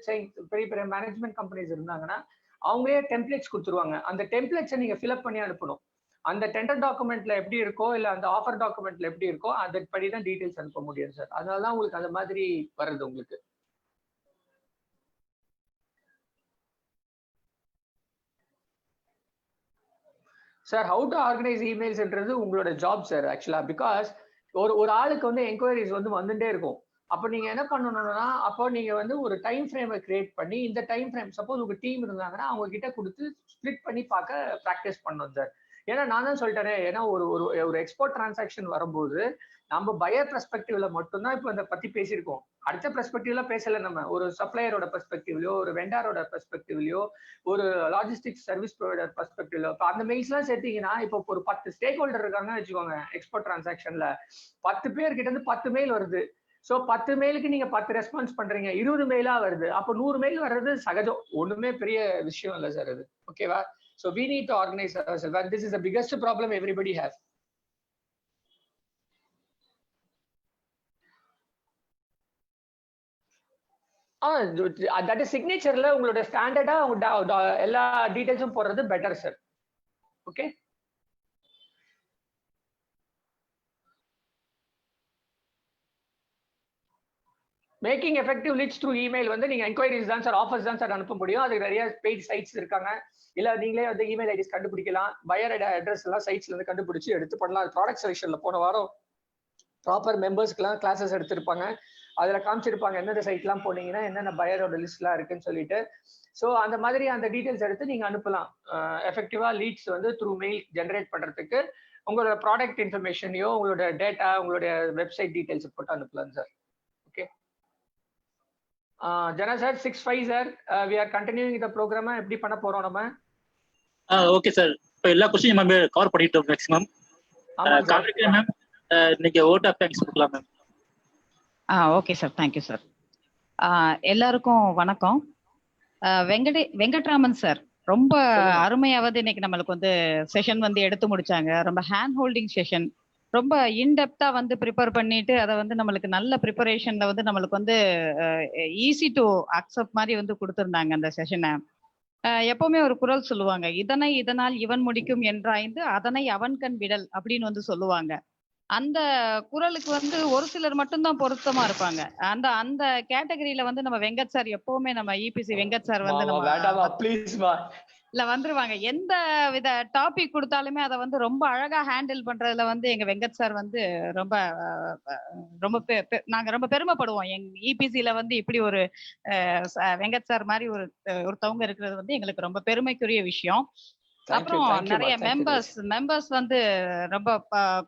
பெரிய பெரிய மேனேஜ்மெண்ட் கம்பெனிஸ் இருந்தாங்கன்னா அவங்களே டெம்ப்ளேட்ஸ் கொடுத்துருவாங்க. அந்த டெம்ப்ளேட்ஸை நீங்க ஃபில்அப் பண்ணி அனுப்பணும். அந்த டெண்டர் டாக்குமெண்ட்ல எப்படி இருக்கோ இல்ல அந்த ஆஃபர் டாக்குமெண்ட்ல எப்படி இருக்கோ அதன்படி தான் டீடைல்ஸ் அனுப்ப முடியும் சார். அதனாலதான் உங்களுக்கு அந்த மாதிரி வருது உங்களுக்கு. சார் ஹவு டு ஆர்கனைஸ் இமெயில்ஸ்ன்றது உங்களோட ஜாப் சார் ஆக்சுவலா. பிகாஸ் ஒரு ஆளுக்கு வந்து என்கொயரிஸ் வந்து வந்துட்டே இருக்கும். அப்போ நீங்க என்ன பண்ணணும்னா, அப்போ நீங்க வந்து ஒரு டைம் ஃப்ரேமை கிரியேட் பண்ணி இந்த டைம் ஃப்ரேம் சப்போஸ் உங்க டீம் இருந்தாங்கன்னா அவங்க கிட்ட கொடுத்து ஸ்பிளிட் பண்ணி பார்க்க ப்ராக்டிஸ் பண்ணணும் சார். ஏன்னா நான் தான் சொல்லிட்டேன், ஏன்னா ஒரு எக்ஸ்போர்ட் டிரான்சாக்ஷன் வரும்போது நம்ம பையர் பெர்ஸ்பெக்டிவ்ல மட்டும்தான் இப்போ அதை பத்தி பேசியிருக்கோம். அடுத்த பெர்ஸ்பெக்டிவ்ல பேசல. நம்ம ஒரு சப்ளையரோட பெர்ஸ்பெக்டிவ்லயோ ஒரு வெண்டாரோட பெர்ஸ்பெக்டிவ்லயோ ஒரு லாஜிஸ்டிக்ஸ் சர்வீஸ் ப்ரொவைடர் பெர்ஸ்பெக்டிவ்ல இப்போ அந்த மெயில்ஸ் எல்லாம் சேர்த்தீங்கன்னா இப்போ ஒரு 10 ஸ்டேக் ஹோல்டர் இருக்காங்கன்னு வச்சுக்கோங்க. எக்ஸ்போர்ட் டிரான்சாக்ஷன்ல 10 பேர் கிட்ட இருந்து 10 மெயில் வருது. ஸோ 10 மெயிலுக்கு நீங்க 10 ரெஸ்பான்ஸ் பண்றீங்க, 20 மெயிலா வருது. அப்போ 100 மெயில் வர்றது சகஜம், ஒண்ணுமே பெரிய விஷயம் இல்லை சார் அது. ஓகேவா? So we need to organize ourselves, and this is the biggest problem everybody has. That is signature-ல உங்களோட ஸ்டாண்டர்டா எல்லா டீடைல்ஸும் போடுறது better sir. Okay, making effective leads through email வந்து நீங்க என்கொயரிஸ் தான் சார், ஆஃபர்ஸ் தான் சார் அனுப்ப முடியும். அதுக்கு நிறைய பெய்ட் சைட்ஸ் இருக்காங்க. இல்ல நீங்களே வந்து இமெயில் ஐடிஸ் கண்டுபிடிக்கலாம். பையர் அட்ரஸ் எல்லாம் சைட்ஸ்ல இருந்து கண்டுபிடிச்சு எடுத்து பண்ணலாம். ப்ராடக்ட் செலெக்ஷன்ல போன வாரம் ப்ராப்பர் மெம்பர்ஸ்க்குலாம் கிளாஸஸ் எடுத்திருப்பாங்க. அதுல காமிச்சிருப்பாங்க எந்தெந்த சைட்லாம் போனீங்கன்னா என்னென்ன பையரோட லிஸ்ட்லாம் இருக்குன்னு சொல்லிட்டு. ஸோ அந்த மாதிரி அந்த டீடைல்ஸ் எடுத்து நீங்க அனுப்பலாம். எஃபெக்டிவா லீட்ஸ் வந்து த்ரூ மெயில் ஜென்ரேட் பண்றதுக்கு உங்களோட ப்ராடக்ட் இன்ஃபர்மேஷனையோ உங்களோட டேட்டா உங்களுடைய வெப்சைட் டீடைல்ஸ் போட்டு அனுப்பலாம் sir. Okay, Jana sir 6-5 sir, we are continuing the program. எப்படி பண்ண போறோம் நம்ம? ஓகே சார், இப்போ எல்லா क्वेश्चन நம்ம கவர் பண்ணிட்டோம் மேக்ஸिमम. கார்த்திகேயன் மேம், நீங்க வோட் ஆஃப் தேங்க்ஸ் கொடுக்கலாம் ma'am. Okay sir, thank you sir. எல்லாருக்கும் வணக்கம். வெங்கட்ராமன் சார் ரொம்ப அருமையாவது இன்னைக்கு நம்மளுக்கு வந்து செஷன் வந்து எடுத்து முடிச்சாங்க. ரொம்ப ஹேண்ட் ஹோல்டிங் செஷன், ரொம்ப இன்டெப்தா வந்து ப்ரிப்பேர் பண்ணிட்டு அதை வந்து நம்மளுக்கு நல்ல ப்ரிப்பரேஷன்ல வந்து நம்மளுக்கு வந்து ஈஸி டு அக்செப்ட் மாதிரி வந்து கொடுத்துருந்தாங்க அந்த செஷனை. எப்பவுமே ஒரு குறள் சொல்லுவாங்க, இதனால் இவன் முடிக்கும் என்றாய்ந்து அதனை அவன் கண் விடல் அப்படின்னு வந்து சொல்லுவாங்க. அந்த குறளுக்கு வந்து ஒரு சிலர் மட்டும்தான் பொருத்தமா இருப்பாங்க. அந்த கேட்டகரியில வந்து நம்ம வெங்கட் சார் எப்பவுமே நம்ம இபிசி வெங்கட் சார் வந்து நம்ம இல்ல வந்துருவாங்க. எந்த வித டாபிக் குடுத்தாலுமே அத வந்து ரொம்ப அழகா ஹேண்டில் பண்றதுல வந்து எங்க வெங்கட் சார் வந்து ரொம்ப ரொம்ப நாங்க ரொம்ப பெருமைப்படுவோம். இபிசில வந்து இப்படி ஒரு வெங்கட் சார் மாதிரி ஒருத்தவங்க இருக்கிறது வந்து எங்களுக்கு ரொம்ப பெருமைக்குரிய விஷயம். அப்புறம் நிறைய மெம்பர்ஸ் வந்து ரொம்ப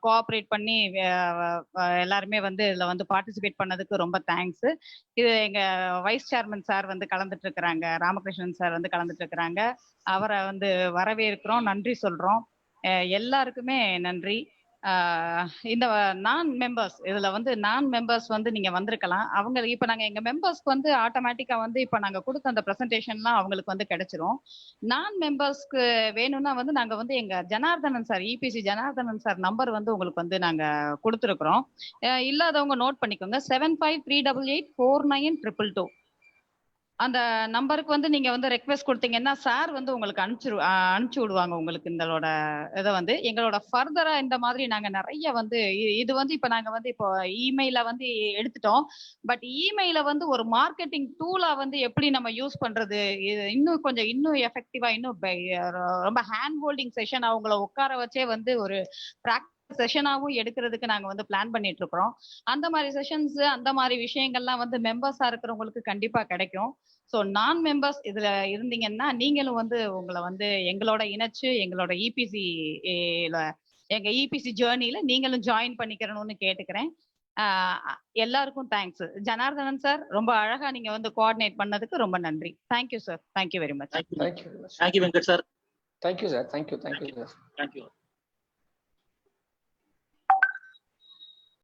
கோஆபரேட் பண்ணி எல்லாருமே வந்து இதுல வந்து பார்ட்டிசிபேட் பண்ணதுக்கு ரொம்ப தேங்க்ஸ். இது எங்க வைஸ் சேர்மன் சார் வந்து கலந்துட்டு இருக்கிறாங்க, ராமகிருஷ்ணன் சார் வந்து கலந்துட்டு இருக்கிறாங்க. அவரை வந்து வரவேற்கிறோம், நன்றி சொல்றோம். எல்லாருக்குமே நன்றி. இந்த நான் மெம்பர்ஸ் வந்து நீங்க வந்திருக்கலாம். அவங்க இப்ப நாங்க எங்க மெம்பர்ஸ்க்கு வந்து ஆட்டோமேட்டிக்கா வந்து இப்ப நாங்க கொடுத்த அந்த பிரசன்டேஷன்லாம் அவங்களுக்கு வந்து கிடைச்சிரும். நான் மெம்பர்ஸ்க்கு வேணும்னா வந்து நாங்க வந்து எங்க Janardhanan sir, EPC Janardhanan sir number வந்து உங்களுக்கு வந்து நாங்க கொடுத்துருக்குறோம். இல்லாதவங்க நோட் பண்ணிக்கோங்க. 7538849222. அந்த நம்பருக்கு வந்து நீங்க வந்து ரெக்வெஸ்ட் கொடுத்தீங்கன்னா சார் வந்து உங்களுக்கு அனுப்பிச்சு விடுவாங்க. உங்களுக்கு இதோட இதை வந்து எங்களோட ஃபர்தரா இந்த மாதிரி நாங்க நிறைய வந்து இது வந்து இப்ப நாங்க வந்து இப்போ இமெயில வந்து எடுத்துட்டோம். பட் இமெயில வந்து ஒரு மார்க்கெட்டிங் டூலா வந்து எப்படி நம்ம யூஸ் பண்றது, இன்னும் எஃபெக்டிவா, இன்னும் ரொம்ப ஹேண்ட் ஹோல்டிங் செஷன் அவங்கள உட்கார வச்சே வந்து ஒரு செஷனாவும் எடுக்கிறதுக்கு நாங்க வந்து பிளான் பண்ணிட்டு இருக்கிறோம். அந்த மாதிரி செஷன்ஸ், அந்த மாதிரி விஷயங்கள்லாம் வந்து மெம்பர்ஸா இருக்கிறவங்களுக்கு கண்டிப்பா கிடைக்கும். ஸோ நான் மெம்பர்ஸ் இதுல இருந்தீங்கன்னா நீங்களும் வந்து உங்களை வந்து எங்களோட இணைச்சு எங்களோட எங்க இபிசி ஜேர்னில நீங்களும் ஜாயின் பண்ணிக்கிறணும்னு கேட்டுக்கிறேன். எல்லாருக்கும் தேங்க்ஸ். ஜனார்தனன் சார் ரொம்ப அழகா நீங்க வந்து கோஆர்டினேட் பண்ணதுக்கு ரொம்ப நன்றி. Thank you sir. Thank you very much. Thank you Venkat sir. Thank you sir. Thank you sir. Thank you.